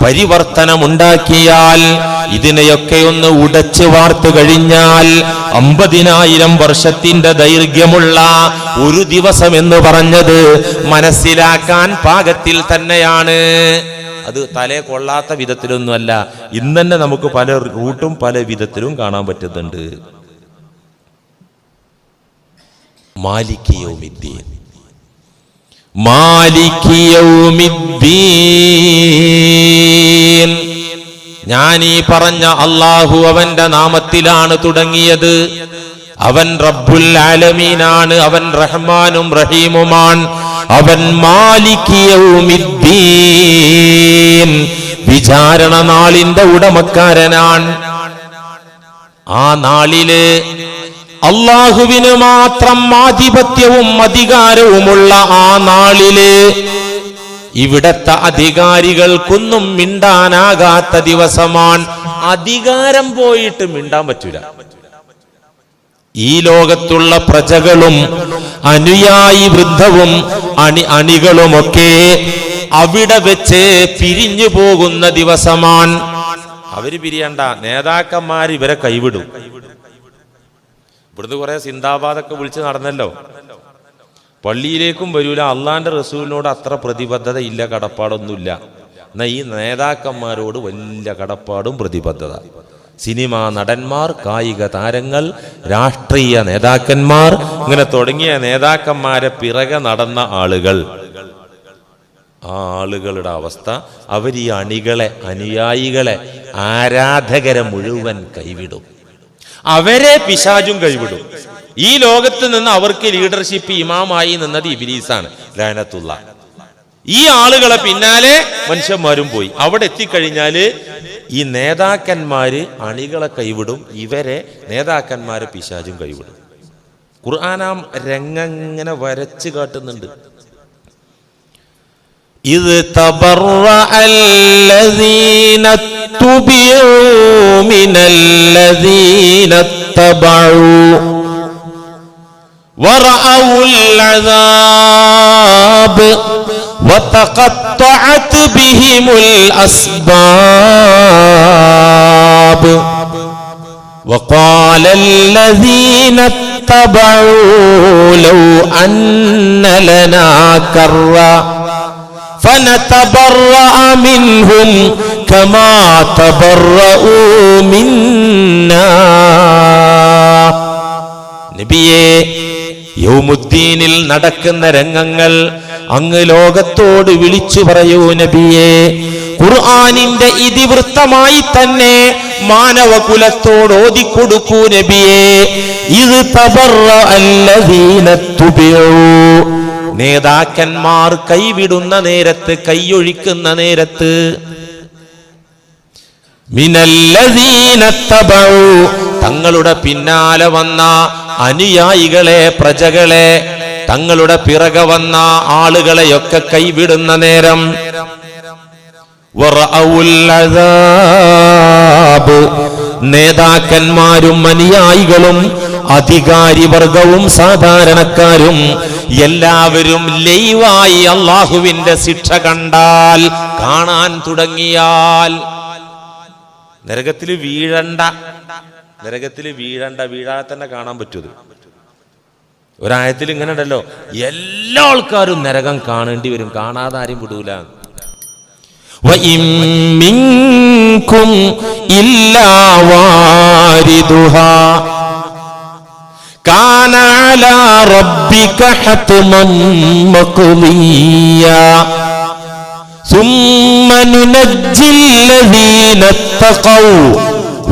പരിവർത്തനമുണ്ടാക്കിയാൽ, ഇതിനെയൊക്കെ ഒന്ന് ഉടച്ചു വാർത്തു കഴിഞ്ഞാൽ 50,000 വർഷത്തിന്റെ ദൈർഘ്യമുള്ള ഒരു ദിവസം എന്ന് പറഞ്ഞത് മനസ്സിലാക്കാൻ പാകത്തിൽ തന്നെയാണ്. അത് തലേ കൊള്ളാത്ത വിധത്തിലൊന്നുമല്ല. ഇന്ന് തന്നെ നമുക്ക് പല റൂട്ടും പല വിധത്തിലും കാണാൻ പറ്റുന്നുണ്ട്. മാലിക് യൗമിദ്ദീൻ, മാലിക് യൗമിദ്ദീൻ. ഞാൻ ഈ പറഞ്ഞ അല്ലാഹു അവന്റെ നാമത്തിലാണ് തുടങ്ങിയത്. അവൻ റബ്ബുൽ ആലമീനാണ്, അവൻ റഹ്മാനും റഹീമുമാണ്, അവൻ മാലിക് യൗമിദ്ദീൻ, വിചാരണ നാളിന്റെ ഉടമക്കാരനാണ്. ആ നാളില് അല്ലാഹുവിന് മാത്രം ആധിപത്യവും അധികാരവുമുള്ള ആ നാളില് ഇവിടത്തെ അധികാരികൾക്കൊന്നും മിണ്ടാനാകാത്ത ദിവസമാണ്. അധികാരം പോയിട്ട് മിണ്ടാൻ പറ്റൂല. ഈ ലോകത്തുള്ള പ്രജകളും അനുയായി വൃദ്ധവും അണികളുമൊക്കെ അവിടെ വെച്ച് പിരിഞ്ഞു പോകുന്ന ദിവസമാണ്. അവര് പിരിയണ്ട, നേതാക്കന്മാർ ഇവരെ കൈവിടും. ഇവിടുന്ന് കുറെ സിന്ദാബാദൊക്കെ വിളിച്ച് നടന്നല്ലോ. പള്ളിയിലേക്കും വരൂല, അള്ളാന്റെ റസൂലിനോട് അത്ര പ്രതിബദ്ധത ഇല്ല, കടപ്പാടൊന്നുമില്ല. എന്നാൽ ഈ നേതാക്കന്മാരോട് വലിയ കടപ്പാടും പ്രതിബദ്ധത. സിനിമാ നടന്മാർ, കായിക താരങ്ങൾ, രാഷ്ട്രീയ നേതാക്കന്മാർ, ഇങ്ങനെ തുടങ്ങിയ നേതാക്കന്മാരെ പിറകെ നടന്ന ആളുകൾ, ആ ആളുകളുടെ അവസ്ഥ, അവർ ഈ അണികളെ, അനുയായികളെ, ആരാധകരെ മുഴുവൻ കൈവിടും. അവരെ പിശാചും കൈവിടും. ഈ ലോകത്ത് നിന്ന് അവർക്ക് ലീഡർഷിപ്പ്, ഇമാമായി നിന്നത് ഇബ്ലീസാണ് ലഅനത്തുള്ള. ഈ ആളുകളെ പിന്നാലെ മനുഷ്യന്മാരും പോയി. അവിടെ എത്തിക്കഴിഞ്ഞാല് ഈ നേതാക്കന്മാര് അണികളെ കൈവിടും, ഇവരെ നേതാക്കന്മാരെ പിശാചും കൈവിടും. ഖുർആനാം രംഗങ്ങനെ വരച്ച് കാട്ടുന്നുണ്ട്. ഇത് തബറഅല്ലദീന തുബിഉ മിനല്ലദീന തബഉ വറഅഉൽ അദാബ് وتقطعت بهم الأسباب وقال الذين اتبعوا لو أن لنا كرة فنتبرأ منهم كما تبرؤوا منا. നബിയേ, യൗമുദ്ദീനിൽ നടക്കുന്ന രംഗങ്ങൾ അങ്ങ് ലോകത്തോട് വിളിച്ചു പറയൂ നബിയേ. ഖുർആനിന്റെ ഇതിവൃത്തമായി തന്നെ മാനവകുലത്തോട് ഓതിക്കൊടുക്കൂ നബിയേ. ഇത് തബറഅല്ലദീന തുബിഉ, നേതാക്കന്മാർ കൈവിടുന്ന നേരത്ത്, കൈയൊഴിക്കുന്ന നേരത്ത്, മിനല്ലദീന തബഉ, തങ്ങളുടെ പിന്നാലെ വന്ന അനുയായികളെ, പ്രജകളെ, തങ്ങളുടെ പിറകെ വന്ന ആളുകളെയൊക്കെ കൈവിടുന്ന നേരം, വറഅഉൽ അദാബ്, നേതാക്കന്മാരും അനുയായികളും അധികാരിവർഗവും സാധാരണക്കാരും എല്ലാവരും ലൈവായി അള്ളാഹുവിന്റെ ശിക്ഷ കണ്ടാൽ, കാണാൻ തുടങ്ങിയാൽ, നരകത്തിൽ വീഴണ്ട, വീഴാതെ തന്നെ കാണാൻ പറ്റൂ. ഒരായത്തിൽ ഇങ്ങനെ ഉണ്ടല്ലോ, എല്ലാ ആൾക്കാരും നരകം കാണേണ്ടി വരും, കാണാതെ ആരും വിടൂല. വഇൻ മിൻകും ഇല്ലാ വാരിദുഹാ കാന അലാ റബ്ബിക ഹത്മൻ മഖ്ദിയാ സുമ്മ നുനജ്ജില്ലദീന തഖൗ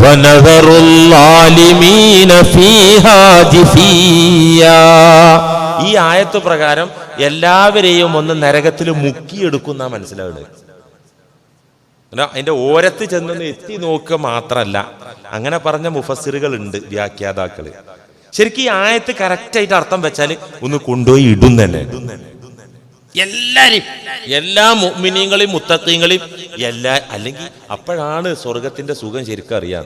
വനദറുൽ ളാലിമീന ഫീഹാ ജിസിയാ. ഈ ആയത്ത് പ്രകാരം എല്ലാവരെയും ഒന്ന് നരകത്തിൽ മുക്കിയെടുക്കുന്ന മനസ്സിലാവുന്നത്. അതിന്റെ ഓരത്ത് ചെന്നൊന്ന് എത്തി നോക്കുക മാത്രല്ല, അങ്ങനെ പറഞ്ഞ മുഫസ്സിറുകൾ ഉണ്ട്, വ്യാഖ്യാതാക്കള്. ശരിക്കും ഈ ആയത്ത് കറക്റ്റായിട്ട് അർത്ഥം വെച്ചാൽ ഒന്ന് കൊണ്ടുപോയി ഇടും തന്നെ. എല്ലാരും, എല്ലാ മുഅ്മിനീങ്ങളെയും മുത്തഖീങ്ങളെയും അല്ലെങ്കിൽ അപ്പോഴാണ് സ്വർഗത്തിന്റെ സുഖം ശരിക്കും അറിയാം.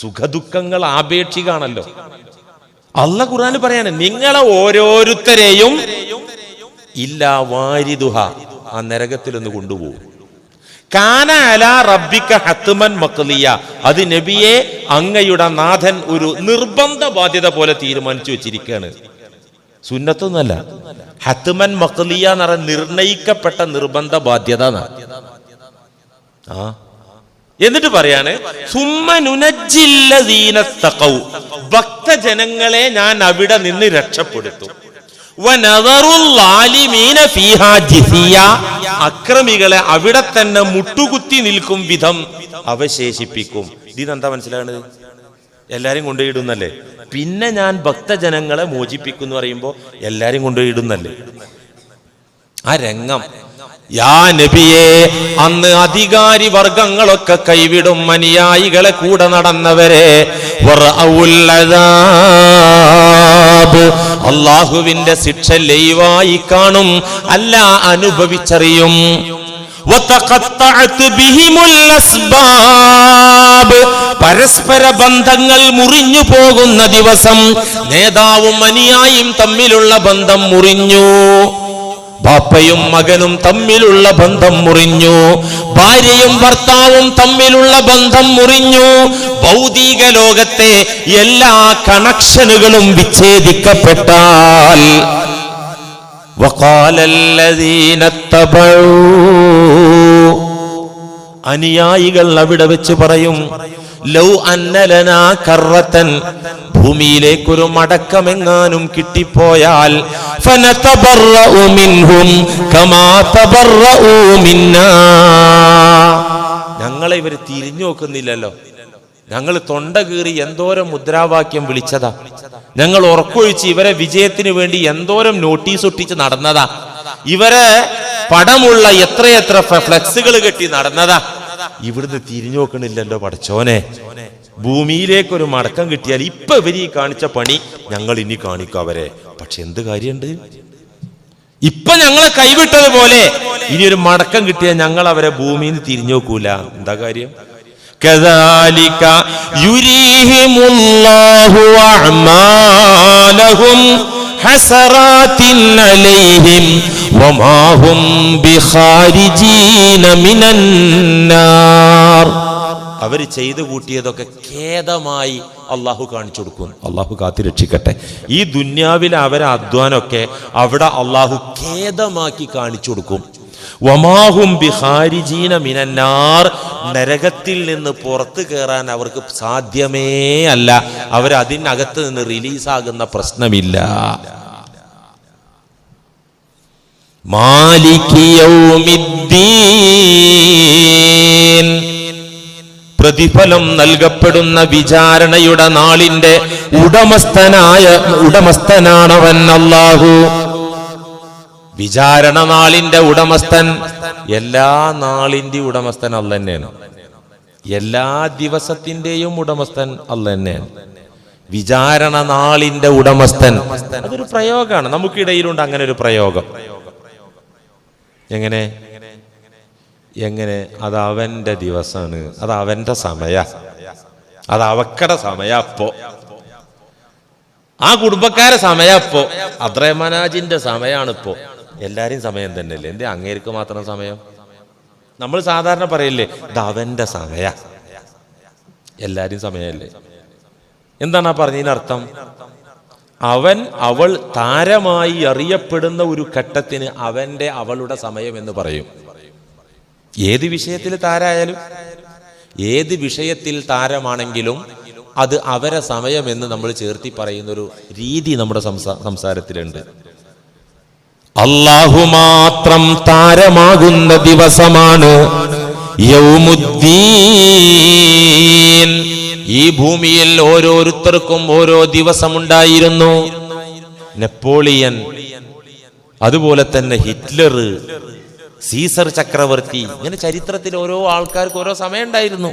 സുഖദുഃഖങ്ങൾ ആപേക്ഷികാണല്ലോ. അല്ലാഹു ഖുർആനിൽ പറയാണ്, നിങ്ങളെ ഓരോരുത്തരെയും ഇല്ലാ വാരിദുഹ, ആ നരകത്തിൽ ഒന്ന് കൊണ്ടുപോകും. കാന അലാ റബ്ബിക ഹത്മൻ മഖ്ദിയ, അത് നബിയെ അങ്ങയുടെ നാഥൻ ഒരു നിർബന്ധ ബാധ്യത പോലെ തീരുമാനിച്ചു വെച്ചിരിക്കുകയാണ്. സുന്നത്തൊന്നല്ല, ഹത്മൻ മഖ്ദിയ എന്ന് പറഞ്ഞ നിർണയിക്കപ്പെട്ട നിർബന്ധ ബാധ്യത. എന്നിട്ട് പറയാണ്, സുമ്മ നുനജ്ജില്ലദീന തഖൗ, ഭക്തജനങ്ങളെ ഞാൻ അവിടെ നിന്ന് രക്ഷപ്പെടുത്തും. വനദറുൽ ളാലിമീന ഫീഹാ ജിസിയ, അക്രമികളെ അവിടെ തന്നെ മുട്ടുകുത്തി നിൽക്കും വിധം അവശേഷിപ്പിക്കും. ഇതിനെന്താ മനസ്സിലാകുന്നത്? എല്ലാരും കൊണ്ടുപോയിടുന്നല്ലേ. പിന്നെ ഞാൻ ഭക്തജനങ്ങളെ മോചിപ്പിക്കും എന്ന് പറയുമ്പോ എല്ലാരും കൊണ്ടുപോയിടുന്നല്ലേ. ആ രംഗം, യാ നബിയേ, അന്ന് അധികാരി വർഗങ്ങളൊക്കെ കൈവിടും അനുയായികളെ കൂടെ നടന്നവരെ. അള്ളാഹുവിന്റെ ശിക്ഷ ലൈവായി കാണും, അല്ല അനുഭവിച്ചറിയും. പരസ്പര ബന്ധങ്ങൾ മുറിഞ്ഞു പോകുന്ന ദിവസം, നേതാവും അനുയായിയും തമ്മിലുള്ള ബന്ധം മുറിഞ്ഞു. ബാപ്പയും മകനും തമ്മിലുള്ള ബന്ധം മുറിഞ്ഞു, ഭാര്യയും ഭർത്താവും തമ്മിലുള്ള ബന്ധം മുറിഞ്ഞു, ഭൗതിക ലോകത്തെ എല്ലാ കണക്ഷനുകളും വിച്ഛേദിക്കപ്പെട്ടാൽ വഖാലല്ലദീന തബഉ, അനുയായികൾ അവിടെ വെച്ച് പറയും, ലൗ അന്നലനാ കറത്തൻ, ഭൂമിയിലേക്കൊരു മടക്കമെങ്ങാനും കിട്ടിപ്പോയാൽ, ഫനതബറഉ മിൻഹും കമാ തബറഉ മിന്നാ, ഞങ്ങളെ ഇവർ തിരിഞ്ഞു നോക്കുന്നില്ലല്ലോ, ഞങ്ങൾ തൊണ്ട കീറി എന്തോരം മുദ്രാവാക്യം വിളിച്ചതാ, ഞങ്ങൾ ഉറക്കൊഴിച്ച് ഇവരെ വിജയത്തിന് വേണ്ടി എന്തോരം നോട്ടീസ് ഒട്ടിച്ച് നടന്നതാ, ഇവരെ പടമുള്ള എത്രയെത്ര ഫ്ലെക്സുകൾ കെട്ടി നടന്നതാ, ഇവിടുന്ന് തിരിഞ്ഞു നോക്കണില്ലല്ലോ പടച്ചോനെ. ഭൂമിയിലേക്കൊരു മടക്കം കിട്ടിയാൽ ഇപ്പൊ ഇവര് കാണിച്ച പണി ഞങ്ങൾ ഇനി കാണിക്കും അവരെ. പക്ഷെ എന്ത് കാര്യമുണ്ട്? ഇപ്പൊ ഞങ്ങളെ കൈവിട്ടതുപോലെ ഇനി ഒരു മടക്കം കിട്ടിയാൽ ഞങ്ങൾ അവരെ ഭൂമിയിൽ നിന്ന് തിരിഞ്ഞു നോക്കൂല. എന്താ കാര്യം? കദാലിക യുരീഹിമുല്ലാഹു അഅമാലഹും ഹസറാത്തിൻ അലൈഹിം വമാ ഹും ബിഖാരിജീന മിനന്നാർ. അവർ ചെയ്തു കൂട്ടിയതൊക്കെ ഖേദമായി അള്ളാഹു കാണിച്ചു കൊടുക്കും. അള്ളാഹു കാത്തിരക്ഷിക്കട്ടെ. ഈ ദുന്യാവിലെ അവരെ അധ്വാനമൊക്കെ അവിടെ അള്ളാഹു ഖേദമാക്കി കാണിച്ചു കൊടുക്കും. വമാഹും ബിഖാരിജീന മിനന്നാർ, നരകത്തിൽ നിന്ന് പുറത്തു കയറാൻ അവർക്ക് സാധ്യമേ അല്ല. അവർ അതിനകത്ത് നിന്ന് റിലീസാകുന്ന പ്രശ്നമില്ല. മാലികി യൗമിദ്ദീൻ, പ്രതിഫലം നൽകപ്പെടുന്ന വിചാരണയുടെ നാളിന്റെ ഉടമസ്ഥനാണവൻ അല്ലാഹു. വിചാരണ നാളിന്റെ ഉടമസ്ഥൻ, എല്ലാ നാളിന്റെ ഉടമസ്ഥൻ അല്ലാഹ് തന്നെയാണ്. എല്ലാ ദിവസത്തിന്റെയും ഉടമസ്ഥൻ അല്ലാഹ് തന്നെയാണ്. വിചാരണ നാളിന്റെ ഉടമസ്ഥൻ, അതൊരു പ്രയോഗമാണ്. നമുക്കിടയിലുണ്ട് അങ്ങനെ ഒരു പ്രയോഗം. എങ്ങനെ? അത് അവന്റെ ദിവസമാണ്, അത് അവന്റെ സമയ, അത് അവക്കടെ സമയ. അപ്പോ ആ കുടുംബക്കാരെ സമയ, അപ്പോ അബ്ദുറഹ്മാനാജിന്റെ സമയമാണ്. ഇപ്പോ എല്ലാരും സമയം തന്നെയല്ലേ? എന്തേ അങ്ങേർക്ക് മാത്രം സമയം? നമ്മൾ സാധാരണ പറയില്ലേ, ഇത് അവന്റെ സമയ, എല്ലാരും സമയല്ലേ? എന്താണ് ആ പറഞ്ഞതിനർത്ഥം? അവൻ അവൾ താരമായി അറിയപ്പെടുന്ന ഒരു ഘട്ടത്തിന് അവന്റെ അവളുടെ സമയം എന്ന് പറയും. ഏത് വിഷയത്തിൽ താരായാലും, ഏത് വിഷയത്തിൽ താരമാണെങ്കിലും അത് അവരെ സമയം എന്ന് നമ്മൾ ചേർത്തി പറയുന്നൊരു രീതി നമ്മുടെ സംസാരത്തിലുണ്ട്. അല്ലാഹു മാത്രം താരമാകുന്ന ദിവസമാണ് യൗമുദ്ദീൻ. ഈ ഭൂമിയിൽ ഓരോരുത്തർക്കും ഓരോ ദിവസമുണ്ടായിരുന്നു. നെപ്പോളിയൻ, അതുപോലെ തന്നെ ഹിറ്റ്ലർ, സീസർ ചക്രവർത്തി, ഇങ്ങനെ ചരിത്രത്തിൽ ഓരോ ആൾക്കാർക്ക് ഓരോ സമയം ഉണ്ടായിരുന്നു.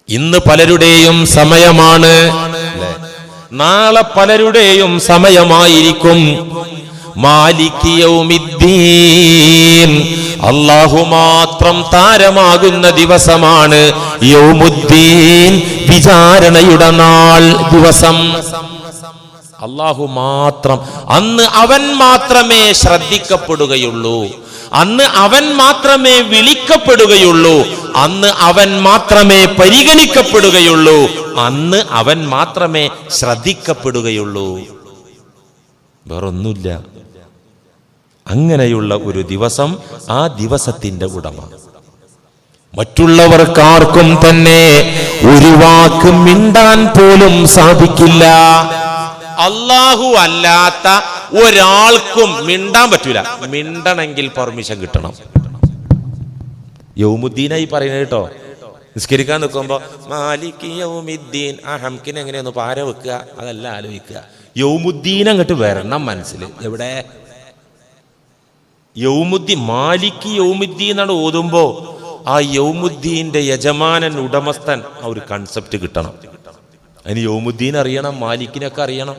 ഇന്ന് പലരുടെയും സമയമാണ്, നാളെ പലരുടെയും സമയമായിരിക്കും. മാലികി യൗമിദ്ദീൻ, അല്ലാഹു മാത്രം താരമാകുന്ന ദിവസമാണ് യൗമുദ്ദീൻ, വിചാരണയുടെ നാൾ ദിവസം. അല്ലാഹു മാത്രം, അന്ന് അവൻ മാത്രമേ ശ്രദ്ധിക്കപ്പെടുകയുള്ളൂ, അന്ന് അവൻ മാത്രമേ വിളിക്കപ്പെടുകയുള്ളൂ, അന്ന് അവൻ മാത്രമേ പരിഗണിക്കപ്പെടുകയുള്ളൂ, അന്ന് അവൻ മാത്രമേ ശ്രദ്ധിക്കപ്പെടുകയുള്ളൂ. വേറൊന്നുമില്ല. അങ്ങനെയുള്ള ഒരു ദിവസം, ആ ദിവസത്തിന്റെ ഉടമ. മറ്റുള്ളവർക്കാർക്കും തന്നെ ഒരു വാക്ക് മിണ്ടാൻ പോലും സാധിക്കില്ല. അല്ലാഹു അല്ലാത്ത ഒരാൾക്കും മിണ്ടാൻ പറ്റൂല. മിണ്ടണമെങ്കിൽ പെർമിഷൻ കിട്ടണം. യൗമുദ്ദീനായി പറയുന്നത് കേട്ടോ. നിസ്കരിക്കാൻ നിൽക്കുമ്പോ മാലികി യൗമിദ്ദീൻ, ആ ഹംക്കിനെ എങ്ങനെയൊന്ന് പാര വെക്കുക, അതല്ല ആലോചിക്കുക. യൗമുദ്ദീൻ അങ്ങോട്ട് വരണം മനസ്സിൽ. എവിടെ യൗമുദ്ദീൻ? മാലികി യൗമുദ്ദീൻ എന്നാണ് ഓതുമ്പോ ആ യൗമുദ്ദീന്റെ യജമാനൻ, ഉടമസ്ഥൻ, ആ ഒരു കൺസെപ്റ്റ് കിട്ടണം. അതിന് യൗമുദ്ദീൻ അറിയണം, മാലിക്കിനൊക്കെ അറിയണം.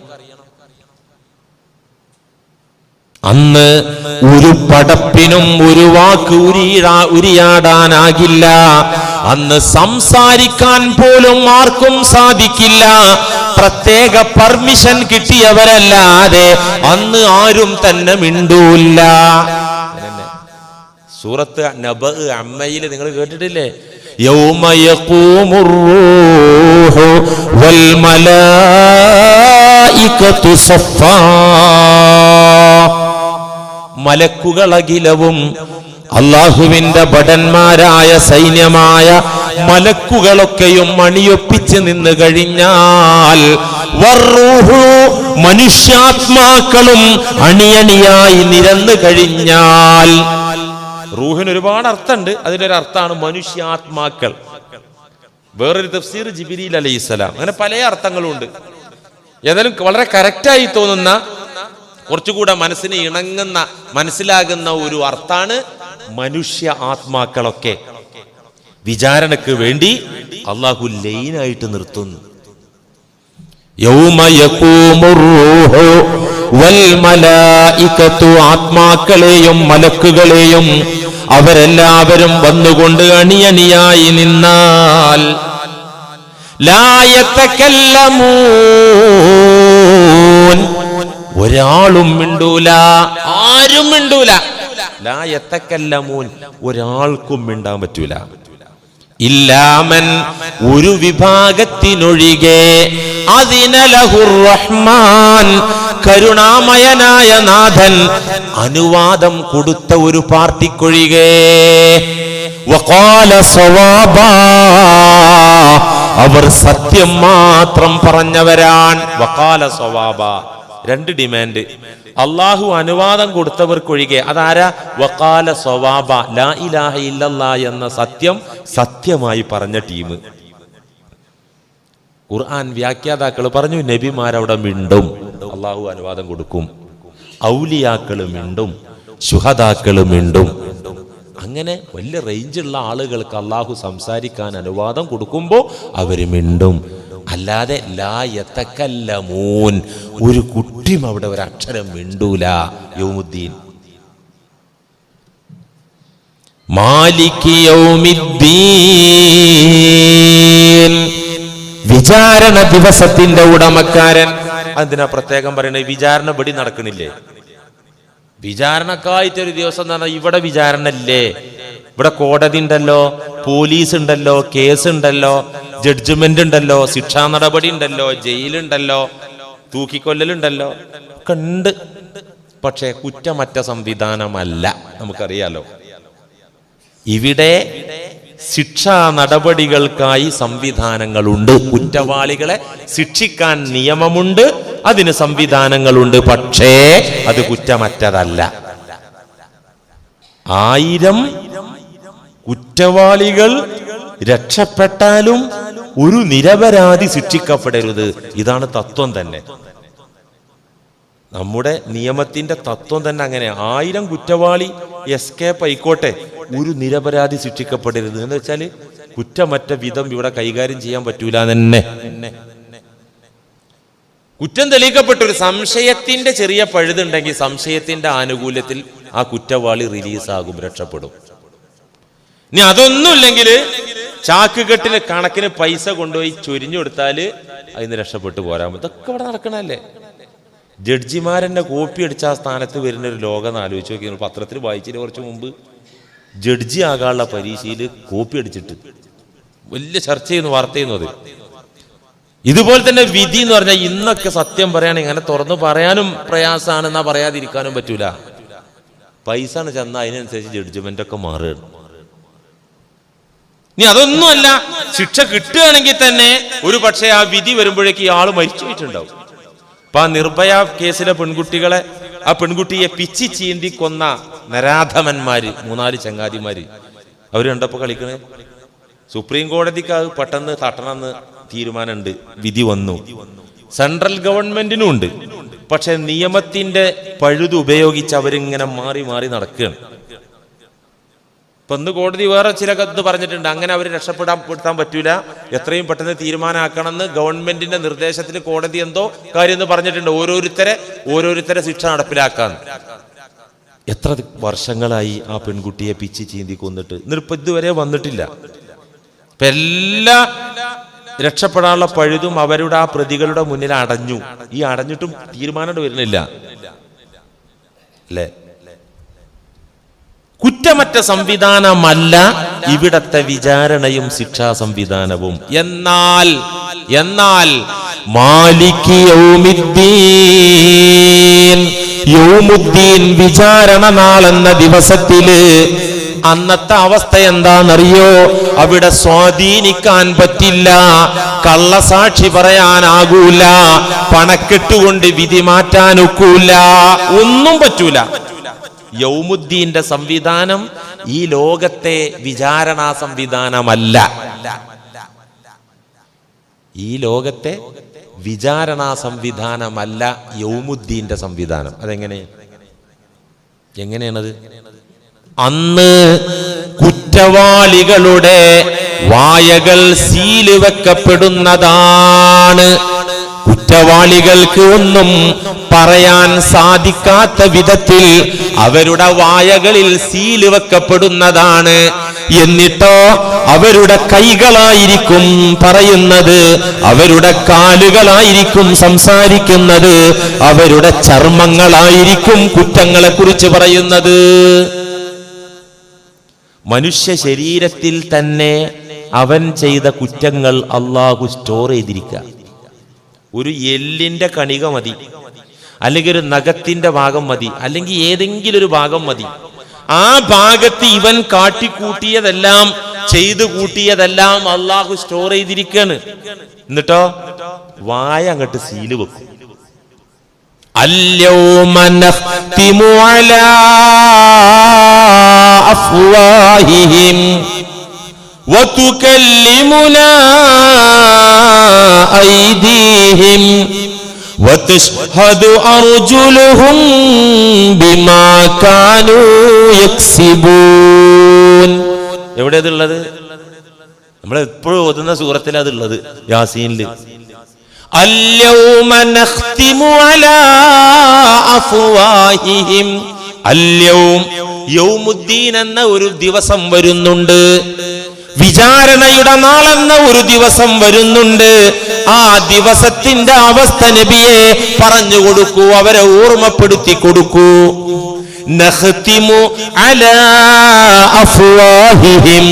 അന്ന് ഒരു പടപ്പിനും ഒരു വാക്ക് ഉരിയാടാനാകില്ല. അന്ന് സംസാരിക്കാൻ പോലും ആർക്കും സാധിക്കില്ല. പ്രത്യേക പെർമിഷൻ കിട്ടിയവരല്ലാതെ അന്ന് ആരും തന്നെ മിണ്ടൂല്ല. സൂറത്ത് നബഅ അമ്മയിൽ നിങ്ങൾ കേട്ടിട്ടില്ലേ? യൗമ യഖൂമുർ റൂഹു വൽ മലായികതു സഫാ. മലക്കുകളകിലവും അല്ലാഹുവിന്റെ ഭടന്മാരായ സൈന്യമായ മലക്കുകളൊക്കെയും അണിയൊപ്പിച്ച് നിന്ന് കഴിഞ്ഞാൽ വറൂഹു മനുഷ്യാത്മാക്കളും അണിയണിയായി നിരന്നു കഴിഞ്ഞാൽ. റൂഹിന് ഒരുപാട് അർത്ഥമുണ്ട്. അതിലൊരു അർത്ഥമാണ് മനുഷ്യാത്മാക്കൾ. വേറൊരു തഫ്സീർ ജിബ്രീൽ അലൈഹിസ്സലാം. അങ്ങനെ പല അർത്ഥങ്ങളും ഉണ്ട്. ഏതായാലും വളരെ കറക്റ്റായി തോന്നുന്ന, കുറച്ചുകൂടെ മനസ്സിന് ഇണങ്ങുന്ന, മനസ്സിലാകുന്ന ഒരു അർത്ഥാണ് മനുഷ്യ ആത്മാക്കളൊക്കെ വിചാരണക്ക് വേണ്ടി അള്ളാഹു ലൈനായിട്ട് നിർത്തുന്നു. യൗമ യഖൂമുർ റൂഹു വൽ മലായികതു, ആത്മാക്കളെയും മലക്കുകളെയും അവരെല്ലാവരും വന്നുകൊണ്ട് അണിയണിയായി നിന്നാൽ ലാ യതകല്ലമൂൻ, ഒരാളും മിണ്ടൂല, ആരും മിണ്ടൂല. ലാ യതകല്ലമൂൻ, ഒരാൾക്കും മിണ്ടാൻ പറ്റൂല. ഇല്ലാമൻ, ഒരു വിഭാഗത്തിനൊഴികെ, അദിന ലഹുർ റഹ്മാൻ, കരുണാമയനായ നാഥൻ അനുവാദം കൊടുത്ത ഒരു പാർട്ടിക്കൊഴികെ. വഖാല സവാബാ, അവർ സത്യം മാത്രം പറഞ്ഞവരാണ്. വഖാല സവാബാ, രണ്ട് ഡിമാൻഡ്. അള്ളാഹു അനുവാദം കൊടുത്തവർക്കൊഴികെ. അതാരാ? വഖാല സവാബ, ലാ ഇലാഹ ഇല്ലല്ലാഹ് എന്ന സത്യം സത്യമായി പറഞ്ഞ ടീം. ഖുർആൻ വ്യാഖ്യാതാക്കൾ പറഞ്ഞു നബിമാരവിടെ മിണ്ടും, അള്ളാഹു അനുവാദം കൊടുക്കും. ഔലിയാക്കള് മിണ്ടും, ശുഹദാക്കള് മിണ്ടും. അങ്ങനെ വലിയ റേഞ്ചുള്ള ആളുകൾക്ക് അള്ളാഹു സംസാരിക്കാൻ അനുവാദം കൊടുക്കുമ്പോൾ അവര് മിണ്ടും. അല്ലാതെ ലാ യതകല്ലമൂൻ, ഒരു കുട്ടിയും അവിടെ ഒരു അക്ഷരം മിണ്ടൂല. യൗമുദ്ദീൻ, മാലികി യൗമിദ്ദീൻ, വിചാരണ ദിവസത്തിന്റെ ഉടമക്കാരൻ. അതിനാ പ്രത്യേകം പറയുന്നത്? വിചാരണ ഇവിടെ നടക്കണില്ലേ? വിചാരണക്കായിട്ടൊരു ദിവസം എന്ന് പറഞ്ഞാൽ ഇവിടെ വിചാരണ ഇല്ലേ? ഇവിടെ കോടതി ഉണ്ടല്ലോ, പോലീസ് ഉണ്ടല്ലോ, കേസ് ഉണ്ടല്ലോ, ജഡ്ജ്മെന്റ് ഉണ്ടല്ലോ, ശിക്ഷാ നടപടി ഉണ്ടല്ലോ, ജയിലുണ്ടല്ലോ, തൂക്കിക്കൊല്ലലുണ്ടല്ലോ, ഒക്കെ ഉണ്ട്. പക്ഷെ കുറ്റമറ്റ സംവിധാനമല്ല, നമുക്കറിയാലോ. ഇവിടെ ശിക്ഷാ നടപടികൾക്കായി സംവിധാനങ്ങളുണ്ട്. കുറ്റവാളികളെ ശിക്ഷിക്കാൻ നിയമമുണ്ട്, അതിന് സംവിധാനങ്ങളുണ്ട്. പക്ഷേ അത് കുറ്റമറ്റതല്ല. 1000 കുറ്റവാളികൾ രക്ഷപ്പെട്ടാലും ഒരു നിരപരാധി ശിക്ഷിക്കപ്പെടരുത്. ഇതാണ് തത്വം തന്നെ. നമ്മുടെ നിയമത്തിന്റെ തത്വം തന്നെ അങ്ങനെ. 1000 കുറ്റവാളി എസ്കേപ്പ് ആയിക്കോട്ടെ, ഒരു നിരപരാധി ശിക്ഷിക്കപ്പെടരുത്. എന്ന് വെച്ചാൽ കുറ്റമറ്റ വിധം ഇവിടെ കൈകാര്യം ചെയ്യാൻ പറ്റൂല തന്നെ. കുറ്റം തെളിയിക്കപ്പെട്ട ഒരു സംശയത്തിന്റെ ചെറിയ പഴുതുണ്ടെങ്കിൽ സംശയത്തിന്റെ ആനുകൂല്യത്തിൽ ആ കുറ്റവാളി റിലീസാകും, രക്ഷപ്പെടും. ഇനി അതൊന്നുമില്ലെങ്കിൽ ചാക്കുകെട്ടിന് കണക്കിന് പൈസ കൊണ്ടുപോയി ചൊരിഞ്ഞു കൊടുത്താല് അതിന് രക്ഷപ്പെട്ടു പോരാൻ പറ്റും. ഇതൊക്കെ ഇവിടെ നടക്കണല്ലേ? ജഡ്ജിമാരെന്നെ കോപ്പി അടിച്ച ആ സ്ഥാനത്ത് വരുന്ന ഒരു ലോകം ആലോചിച്ച് നോക്കി. പത്രത്തിൽ വായിച്ചിട്ട് കുറച്ച് മുമ്പ് ജഡ്ജി ആകാനുള്ള പരീക്ഷയിൽ കോപ്പി അടിച്ചിട്ട് വലിയ ചർച്ച ചെയ്യുന്നു, വാർത്ത ചെയ്യുന്നു. അത് ഇതുപോലെ തന്നെ വിധി എന്ന് പറഞ്ഞാൽ ഇന്നൊക്കെ സത്യം പറയുകയാണെങ്കിൽ അങ്ങനെ തുറന്നു പറയാനും പ്രയാസമാണ്, എന്നാ പറയാതിരിക്കാനും പറ്റൂല. പൈസ ചെന്നാൽ അതിനനുസരിച്ച് ജഡ്ജ്മെന്റ് ഒക്കെ മാറുകയാണ്. ഇനി അതൊന്നുമല്ല, ശിക്ഷ കിട്ടുകയാണെങ്കിൽ തന്നെ ഒരു പക്ഷേ ആ വിധി വരുമ്പോഴേക്ക് ഈ ആള് മരിച്ചു പോയിട്ടുണ്ടാവും. അപ്പൊ ആ നിർഭയ കേസിലെ പെൺകുട്ടികളെ, ആ പെൺകുട്ടിയെ പിച്ചി ചീന്തി കൊന്ന നരാധമന്മാര് 3-4 ചങ്ങാതിമാര് അവര് കണ്ടപ്പോ കളിക്കണേ. സുപ്രീം കോടതിക്ക് അത് പെട്ടെന്ന് തട്ടണമെന്ന് തീരുമാനമുണ്ട്, വിധി വന്നു. സെൻട്രൽ ഗവൺമെന്റിനും ഉണ്ട്. പക്ഷെ നിയമത്തിന്റെ പഴുത് ഉപയോഗിച്ച് അവരിങ്ങനെ മാറി മാറി നടക്കുകയാണ്. ഇപ്പൊ ഇന്ന് കോടതി വേറെ ചില ഇത് പറഞ്ഞിട്ടുണ്ട്, അങ്ങനെ അവർ രക്ഷപ്പെടാൻ പറ്റൂല, എത്രയും പെട്ടെന്ന് തീരുമാനമാക്കണമെന്ന് ഗവൺമെന്റിന്റെ നിർദ്ദേശത്തിൽ കോടതി എന്തോ കാര്യം എന്ന് പറഞ്ഞിട്ടുണ്ട്. ഓരോരുത്തരെ ശിക്ഷ നടപ്പിലാക്കാന്ന്. എത്ര വർഷങ്ങളായി ആ പെൺകുട്ടിയെ പിച്ചി ചീന്തി കൊന്നിട്ട്, എന്നിട്ടിപ്പോ ഇതുവരെ വന്നിട്ടില്ല. എല്ലാ രക്ഷപ്പെടാനുള്ള പഴുതും അവരുടെ ആ പ്രതികളുടെ മുന്നിൽ അടഞ്ഞു. ഈ അടഞ്ഞിട്ടും തീരുമാനം വരുന്നില്ല അല്ലേ? കുറ്റമറ്റ സംവിധാനമല്ല ഇവിടത്തെ വിചാരണയും ശിക്ഷാ സംവിധാനവും. എന്നാൽ മാലിക് യൗമുദ്ദീൻ വിചാരണ നാളെന്ന ദിവസത്തില് അന്നത്തെ അവസ്ഥ എന്താണെന്നറിയോ? അവിടെ സ്വാധീനിക്കാൻ പറ്റില്ല, കള്ളസാക്ഷി പറയാനാകൂല, പണക്കെട്ടുകൊണ്ട് വിധി മാറ്റാനൊക്കൂല, ഒന്നും പറ്റൂല. യൗമുദ്ദീന്റെ സംവിധാനം ഈ ലോകത്തെ വിചാരണാ സംവിധാനമല്ല. ഈ ലോകത്തെ വിചാരണാ സംവിധാനമല്ല യൗമുദ്ദീന്റെ സംവിധാനം. എങ്ങനെയാണത്? അന്ന് കുറ്റവാളികളുടെ വായകൾ സീല് വെക്കപ്പെടുന്നതാണ്. കുറ്റവാളികൾക്ക് ഒന്നും പറയാൻ സാധിക്കാത്ത വിധത്തിൽ അവരുടെ വായകളിൽ സീല് വെക്കപ്പെടുന്നതാണ്. എന്നിട്ടോ അവരുടെ കൈകളായിരിക്കും പറയുന്നത്, അവരുടെ കാലുകളായിരിക്കും സംസാരിക്കുന്നത്, അവരുടെ ചർമ്മങ്ങളായിരിക്കും കുറ്റങ്ങളെ കുറിച്ച് പറയുന്നത്. മനുഷ്യ ശരീരത്തിൽ തന്നെ അവൻ ചെയ്ത കുറ്റങ്ങൾ അള്ളാഹു സ്റ്റോർ ചെയ്തിരിക്കുക. ഒരു എല്ലിന്റെ കണിക മതി, അല്ലെങ്കിൽ ഒരു നഖത്തിന്റെ ഭാഗം മതി, അല്ലെങ്കിൽ ഏതെങ്കിലും ഒരു ഭാഗം മതി. ആ ഭാഗത്ത് ഇവൻ കാട്ടിക്കൂട്ടിയതെല്ലാം, ചെയ്തു കൂട്ടിയതെല്ലാം അള്ളാഹു സ്റ്റോർ ചെയ്തിരിക്കുകയാണ്. എന്നിട്ടോ വായ അങ്ങോട്ട് സീല് വെക്കും. اليوم نختم على أفواههم وتكلمنا أيديهم وتشهد أرجلهم بما كانوا يكسبون. എവിടെ അതുള്ളത്? നമ്മൾ എപ്പോഴും ഓതുന്ന സൂറത്തിൽ അതുള്ളത്, യാസീനില്. اليوم نختم على أفواههم. اليوم യൗമുദ്ദീൻ എന്ന ഒരു ദിവസം വരുന്നുണ്ട്, വിചാരണയുടെ നാളെന്ന ഒരു ദിവസം വരുന്നുണ്ട്. ആ ദിവസത്തിന്റെ അവസ്ഥ നബിയെ പറഞ്ഞു കൊടുക്കൂ, അവരെ ഓർമ്മപ്പെടുത്തി കൊടുക്കൂ. നഖ്തിമു അലാ അഫ്വാഹിഹിം,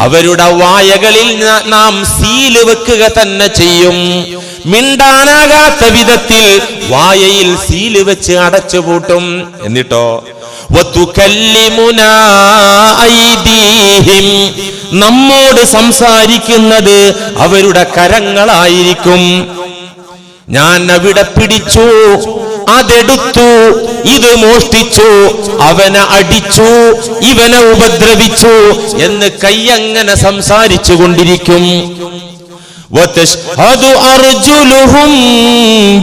അവരുടെ വായകളിൽ നാം സീല് വെക്കുക തന്നെ ചെയ്യും. മിണ്ടാനാകാത്ത വിധത്തിൽ വായയിൽ സീല് വെച്ച് അടച്ചുപൂട്ടും. എന്നിട്ടോ വതുകല്ലിമുനാ ഐദീഹിം, നമ്മോട് സംസാരിക്കുന്നത് അവരുടെ കരങ്ങളായിരിക്കും. ഞാൻ അവിടെ പിടിച്ചു, അതെടുത്തു, ഇത് മോഷ്ടിച്ചു, അവനെ അടിച്ചു, ഇവനെ ഉപദ്രവിച്ചു എന്ന് കൈയങ്ങനെ സംസാരിച്ചു കൊണ്ടിരിക്കും. وتشهد أرجلهم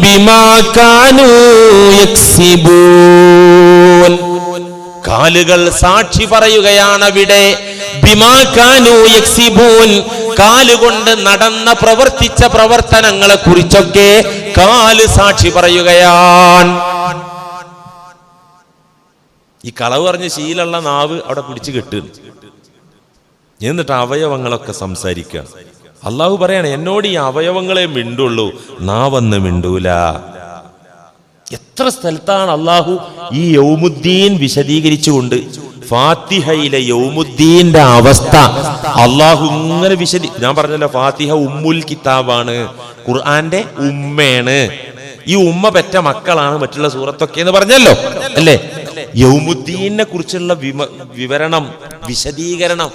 بما كانوا يكسبون, കാലുകൾ സാക്ഷി പറയുകയാണ് അവിടെ. ബിമാ കാനൂ യക്സിബൂൻ, കാലുകൊണ്ട് നടന്ന പ്രവർത്തിച്ച പ്രവർത്തനങ്ങളെ കുറിച്ചൊക്കെ കാല് സാക്ഷി പറയുകയാണ്. ഈ കളവ് പറഞ്ഞ് ശീലമുള്ള നാവ് അവിടെ പിടിച്ചു കെട്ടുക, എന്നിട്ട് അവയവങ്ങളൊക്കെ സംസാരിക്കുക. അള്ളാഹു പറയാണ്, എന്നോട് ഈ അവയവങ്ങളെ മിണ്ടുള്ളൂ, നാവന്ന് മിണ്ടൂല. എത്ര സ്ഥലത്താണ് അള്ളാഹു ഈ യൗമുദ്ദീൻ വിശദീകരിച്ചുകൊണ്ട് ഫാത്തിഹയിലെ യൗമുദ്ദീന്റെ അവസ്ഥ അള്ളാഹു ഇങ്ങനെ ഞാൻ പറഞ്ഞല്ലോ, ഫാത്തിഹ ഉമ്മുൽ കിതാബാണ്, ഖുർആന്റെ ഉമ്മയാണ്. ഈ ഉമ്മ പെറ്റ മക്കളാണ് മറ്റുള്ള സൂറത്തൊക്കെ എന്ന് പറഞ്ഞല്ലോ അല്ലേ? യൗമുദ്ദീനെ കുറിച്ചുള്ള വിവരണം, വിശദീകരണം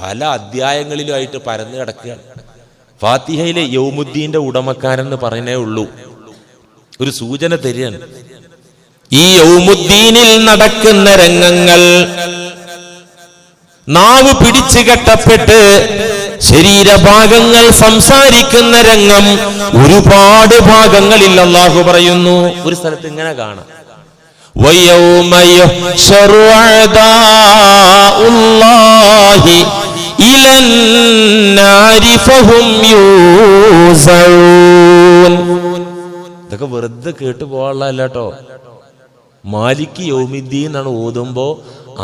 പല അധ്യായങ്ങളിലുമായിട്ട് പരന്നു കിടക്കുകയാണ്. ഫാത്തിഹയിലെ യൗമുദ്ദീന്റെ ഉടമക്കാരെന്ന് പറയുന്നേ ഉള്ളൂ, ഒരു സൂചന തരികയാണ്. ഈ യൗമുദ്ദീനിൽ നടക്കുന്ന രംഗങ്ങൾ, നാവ് പിടിച്ചു കെട്ടപ്പെട്ട് ശരീരഭാഗങ്ങൾ സംസാരിക്കുന്ന രംഗം ഒരുപാട് ഭാഗങ്ങളിൽ അല്ലാഹു പറയുന്നു. ഒരു സ്ഥലത്ത് ഇങ്ങനെ കാണാം, وَيَوْمَ يُحْشَرُ أَعْدَاءُ اللَّهِ إِلَى النَّارِ فَهُمْ يُوزَعُونَ. ഇതൊക്കെ വെറുതെ കേട്ടു പോകാനുള്ള കേട്ടോ. മാലിക് യൗമുദ്ദീൻ എന്നാണ് ഓതുമ്പോ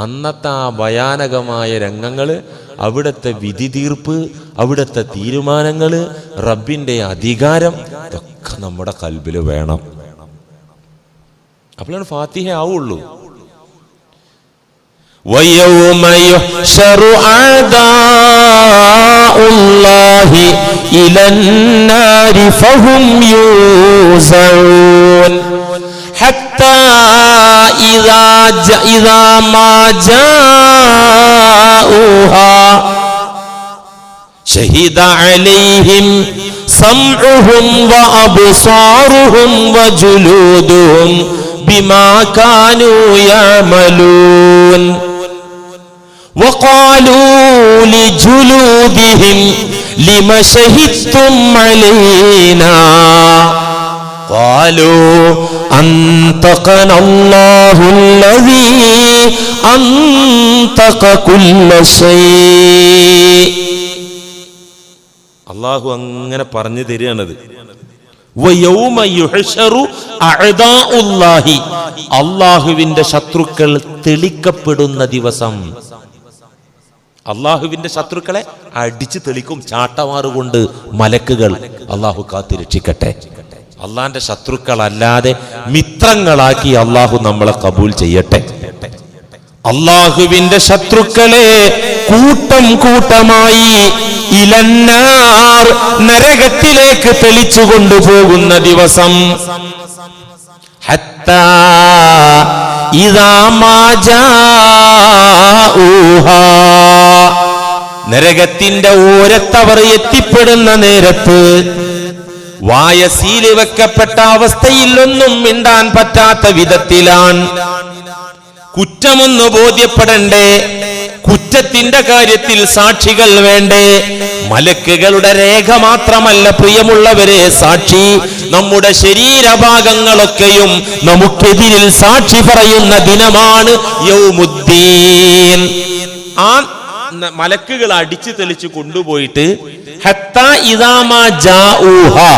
അന്നത്തെ ആ ഭയാനകമായ രംഗങ്ങള് അവിടുത്തെ വിധി തീർപ്പ്, അവിടുത്തെ തീരുമാനങ്ങള്, റബ്ബിന്റെ അധികാരം, ഇതൊക്കെ നമ്മുടെ ഖൽബിൽ വേണം. അപ്പോഴാണ് ഫാത്തിഹ ആവുള്ളൂ. وَيَوْمَ يُحْشَرُ أَعْدَاءُ اللَّهِ إِلَى النَّارِ فَهُمْ يُوزَعُونَ حَتَّى إِذَا مَا جَاءُوهَا شَهِدَ عَلَيْهِمْ سَمْعُهُمْ وَأَبْصَارُهُمْ وَجُلُودُهُمْ بِمَا كَانُوا يَعْمَلُونَ وَقَالُوا لِجُلُودِهِمْ لِمَ شَهِدتُّمْ عَلَيْنَا قَالُوا أَنطَقَنَا اللَّهُ الَّذِي أَنطَقَ كُلَّ شَيْءٍ. അല്ലാഹു അങ്ങനെ പറഞ്ഞു തരികയാണത്. വയൗമ യുഹ്ശറു അഅദാഉല്ലാഹി, അല്ലാഹുവിന്റെ ശത്രുക്കൾ തെളിക്കപ്പെടുന്ന ദിവസം. അല്ലാഹുവിന്റെ ശത്രുക്കളെ അടിച്ചു തെളിക്കും ചാട്ടവാറുകൊണ്ട് മലക്കുകൾ. അല്ലാഹു കാത്തിരക്ഷിക്കട്ടെ. അള്ളാന്റെ ശത്രുക്കളല്ലാതെ മിത്രങ്ങളാക്കി അല്ലാഹു നമ്മളെ കബൂൽ ചെയ്യട്ടെ. അല്ലാഹുവിന്റെ ശത്രുക്കളെ കൂട്ടം കൂട്ടമായി ഇലന്നാർ, നരകത്തിലേക്ക് തെളിച്ചു കൊണ്ടുപോകുന്ന ദിവസം. ഹത്താ ഇദാ മാ ജാഊഹാ, നരകത്തിന്റെ ഓരത്തവർ എത്തിപ്പെടുന്ന നേരത്ത് വായ സീല് വെക്കപ്പെട്ട അവസ്ഥയിൽ ഒന്നും മിണ്ടാൻ പറ്റാത്ത വിധത്തിലാണ്. കുറ്റമൊന്ന് ബോധ്യപ്പെടണ്ടേ, കുറ്റത്തിന്റെ കാര്യത്തിൽ സാക്ഷികൾ വേണ്ടേ? മലക്കുകളുടെ രേഖ മാത്രമല്ല പ്രിയമുള്ളവരെ സാക്ഷി, നമ്മുടെ ശരീരഭാഗങ്ങളൊക്കെയും നമുക്കെതിരിൽ സാക്ഷി പറയുന്ന ദിനമാണ് യൗമുദ്ദീൻ. ആ മലക്കുകൾ അടിച്ചു തെളിച്ചു കൊണ്ടുപോയിട്ട് ഹത്താ ഇദാ മാ ജാഊഹാ,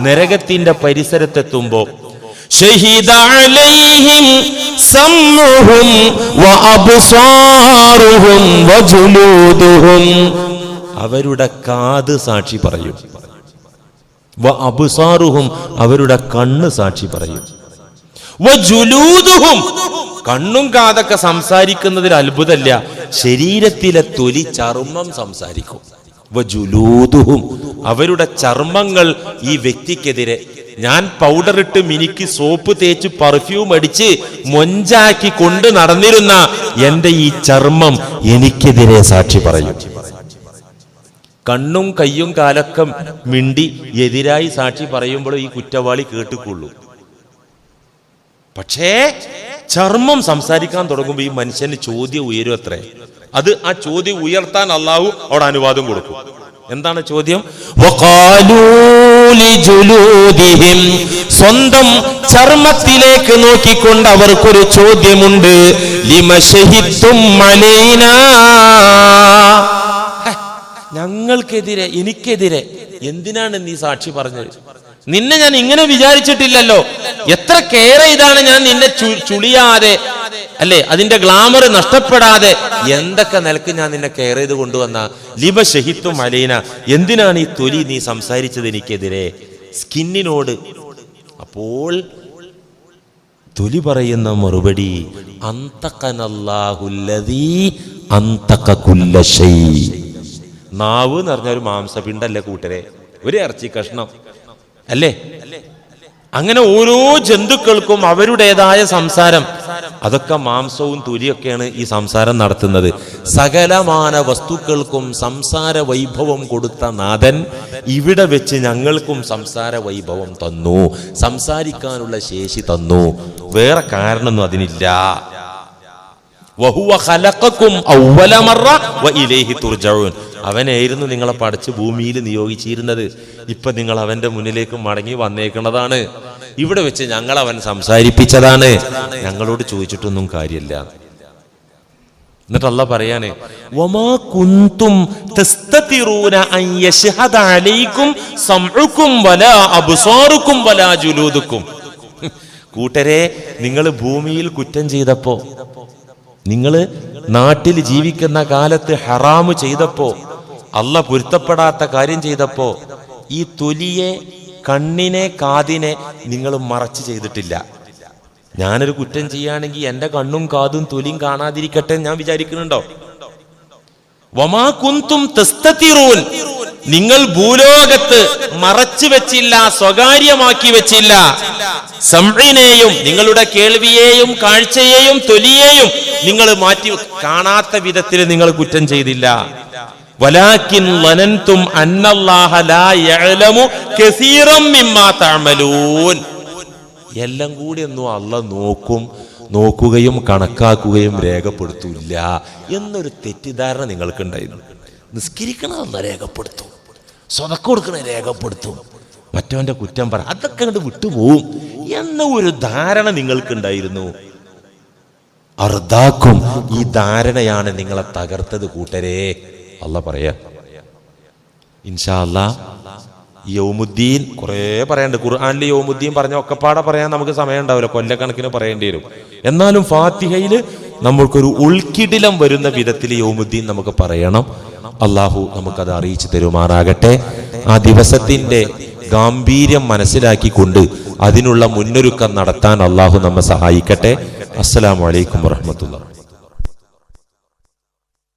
നരകത്തിന്റെ പരിസരത്തെത്തുമ്പോ ഷഹീദ അലൈഹിം സമ്ഉഹും വഅബ്സാറുഹും വജുലൂദുഹും, അവരുടെ കാത് സാക്ഷി പറയും. വഅബ്സാറുഹും, അവരുടെ കണ്ണ് സാക്ഷി പറയും. വജുലൂദുഹും, കണ്ണും കാതൊക്കെ സംസാരിക്കുന്നതിൽ അത്ഭുതമില്ല, ശരീരത്തിലെ തൊലി ചർമ്മം സംസാരിക്കും. വജുലൂദുഹും, അവരുടെ ചർമ്മങ്ങൾ ഈ വ്യക്തിക്കെതിരെ, ഞാൻ പൗഡർ ഇട്ട് മിനിക്ക് സോപ്പ് തേച്ച് പെർഫ്യൂം അടിച്ച് മൊഞ്ചാക്കി കൊണ്ട് നടന്നിരുന്ന എന്റെ ഈ ചർമ്മം എനിക്കെതിരെ സാക്ഷി പറയും. കണ്ണും കയ്യും കാലൊക്കെ മിണ്ടി എതിരായി സാക്ഷി പറയുമ്പോൾ ഈ കുറ്റവാളി കേട്ടുകൊള്ളൂ. പക്ഷേ ചർമ്മം സംസാരിക്കാൻ തുടങ്ങുമ്പോൾ ഈ മനുഷ്യന് ചോദ്യം ഉയരും അത്രേ. അത് ആ ചോദ്യം ഉയർത്താൻ അള്ളാഹു അവിടെ അനുവാദം കൊടുക്കും. എന്താണ് ചോദ്യം? സ്വന്തം ചർമ്മത്തിലേക്ക് നോക്കിക്കൊണ്ട് അവർക്കൊരു ചോദ്യമുണ്ട്. ലിമ ശഹിദ്തും അലൈനാ, ഞങ്ങൾക്കെതിരെ, എനിക്കെതിരെ എന്തിനാണ് നീ സാക്ഷി പറഞ്ഞത്? നിന്നെ ഞാൻ ഇങ്ങനെ വിചാരിച്ചിട്ടില്ലല്ലോ. എത്ര കെയർ ചെയ്താണ് ഞാൻ നിന്നെ ചുളിയാതെ, അല്ലെ, അതിന്റെ ഗ്ലാമർ നഷ്ടപ്പെടാതെ എന്തൊക്കെ നിലക്ക് ഞാൻ നിന്നെ കെയർ ചെയ്ത് കൊണ്ടുവന്ന. ലിബ ഷഹിത്തും അലീന, എന്തിനാണ് ഈ തൊലി നീ സംസാരിച്ചത് എനിക്കെതിരെ, സ്കിന്നിനോട്? അപ്പോൾ തൊലി പറയുന്ന മറുപടി അന്തഖനല്ലാഹുല്ലദീ അന്തഖ കുല്ല ശൈ. നാവ് എന്ന് പറഞ്ഞ ഒരു മാംസപിണ്ടല്ലേ കൂട്ടരെ, ഒരു ഇറച്ചി കഷ്ണം അല്ലേ? അങ്ങനെ ഓരോ ജന്തുക്കൾക്കും അവരുടേതായ സംസാരം, അതൊക്കെ മാംസവും തൊലിയൊക്കെയാണ് ഈ സംസാരം നടത്തുന്നത്. സകലമാന വസ്തുക്കൾക്കും സംസാര വൈഭവം കൊടുത്ത നാഥൻ ഇവിടെ വെച്ച് ഞങ്ങൾക്കും സംസാര വൈഭവം തന്നു, സംസാരിക്കാനുള്ള ശേഷി തന്നു. വേറെ കാരണമൊന്നും അതിനില്ല. വഹുവ ഖലഖക്കും അവ്വല മറ വ ഇലൈഹി തുർജഊൻ. അവനായിരുന്നു നിങ്ങളെ പഠിച്ച് ഭൂമിയിൽ നിയോഗിച്ചിരുന്നത്. ഇപ്പൊ നിങ്ങൾ അവന്റെ മുന്നിലേക്ക് മടങ്ങി വന്നേക്കുന്നതാണ്. ഇവിടെ വെച്ച് ഞങ്ങൾ അവൻ സംസാരിപ്പിച്ചതാണ്, ഞങ്ങളോട് ചോദിച്ചിട്ടൊന്നും കാര്യമില്ല. എന്നിട്ട് അല്ലാഹ് പറയാണ്, വമാ കുൻതും തസ്തതിറൂന അൻ യശ്ഹദ അലൈക്കും സംഉക്കും വലാ അബ്സാറുക്കും വലാ ജുലൂദുക്കും. കൂട്ടരെ, നിങ്ങൾ ഭൂമിയിൽ കുറ്റം ചെയ്തപ്പോ, നിങ്ങൾ നാട്ടിൽ ജീവിക്കുന്ന കാലത്ത് ഹറാമ് ചെയ്തപ്പോ, അള്ള പൊരുത്തപ്പെടാത്ത കാര്യം ചെയ്തപ്പോ ഈ തൊലിയെ, കണ്ണിനെ, കാതിനെ നിങ്ങൾ മറച്ച് ചെയ്തിട്ടില്ല. ഞാനൊരു കുറ്റം ചെയ്യുകയാണെങ്കിൽ എന്റെ കണ്ണും കാതും തൊലിയും കാണാതിരിക്കട്ടെ ഞാൻ വിചാരിക്കുന്നുണ്ടോ? വമാ കുന്തും തസ്തതിറൂൻ, നിങ്ങൾ ഭൂലോകത്ത് മറച്ചു വെച്ചില്ല, സ്വകാര്യമാക്കി വെച്ചില്ല. സംഇനെയും, നിങ്ങളുടെ കേൾവിയെയും കാഴ്ചയെയും തൊലിയെയും നിങ്ങൾ മാറ്റി കാണാത്ത വിധത്തിൽ നിങ്ങൾ കുറ്റം ചെയ്തില്ല. വലാകിൻ ലനൻതും അന്നല്ലാഹ ലാ യഅലമു കസീറൻ മിമ്മാ തഅമലൂൻ. എല്ലാം കൂടി ഒന്നും അല്ലാഹ് നോക്കുകയും കണക്കാക്കുകയും രേഖപ്പെടുത്തൂല്ല എന്നൊരു തെറ്റിദ്ധാരണ നിങ്ങൾക്കുണ്ടായിരുന്നു. നിസ്കരിക്കണതെന്ന് രേഖപ്പെടുത്തും, സ്വതക്ക കൊടുക്കണ രേഖപ്പെടുത്തും, മറ്റവന്റെ കുറ്റം പറ, അതൊക്കെ കണ്ട് വിട്ടുപോകും എന്ന ഒരു ധാരണ നിങ്ങൾക്കുണ്ടായിരുന്നു. അർദാക്കും, ഈ ധാരണയാണ് നിങ്ങളെ തകർത്തത് കൂട്ടരെ. അല്ലാഹ് പറയാ ഇൻഷാ അല്ലാഹ് യൗമുദ്ദീൻ കുറേ പറയാണ്ട്. ഖുർആനിൽ യൗമുദ്ദീൻ പറഞ്ഞ ഒക്കെപ്പാടെ പറയാൻ നമുക്ക് സമയം ഉണ്ടാവില്ല, കൊല്ലക്കണക്കിന് പറയേണ്ടി വരും. എന്നാലും ഫാത്തിഹയിൽ നമ്മൾക്കൊരു ഉൾക്കിടിലം വരുന്ന വിധത്തിൽ യൗമുദ്ദീൻ നമുക്ക് പറയണം. അള്ളാഹു നമുക്കത് അറിയിച്ചു തരുമാറാകട്ടെ. ആ ദിവസത്തിന്റെ ഗാംഭീര്യം മനസ്സിലാക്കിക്കൊണ്ട് അതിനുള്ള മുന്നൊരുക്കം നടത്താൻ അള്ളാഹു നമ്മെ സഹായിക്കട്ടെ. അസ്സലാമു അലൈക്കും വറഹ്മത്തുള്ളാഹി.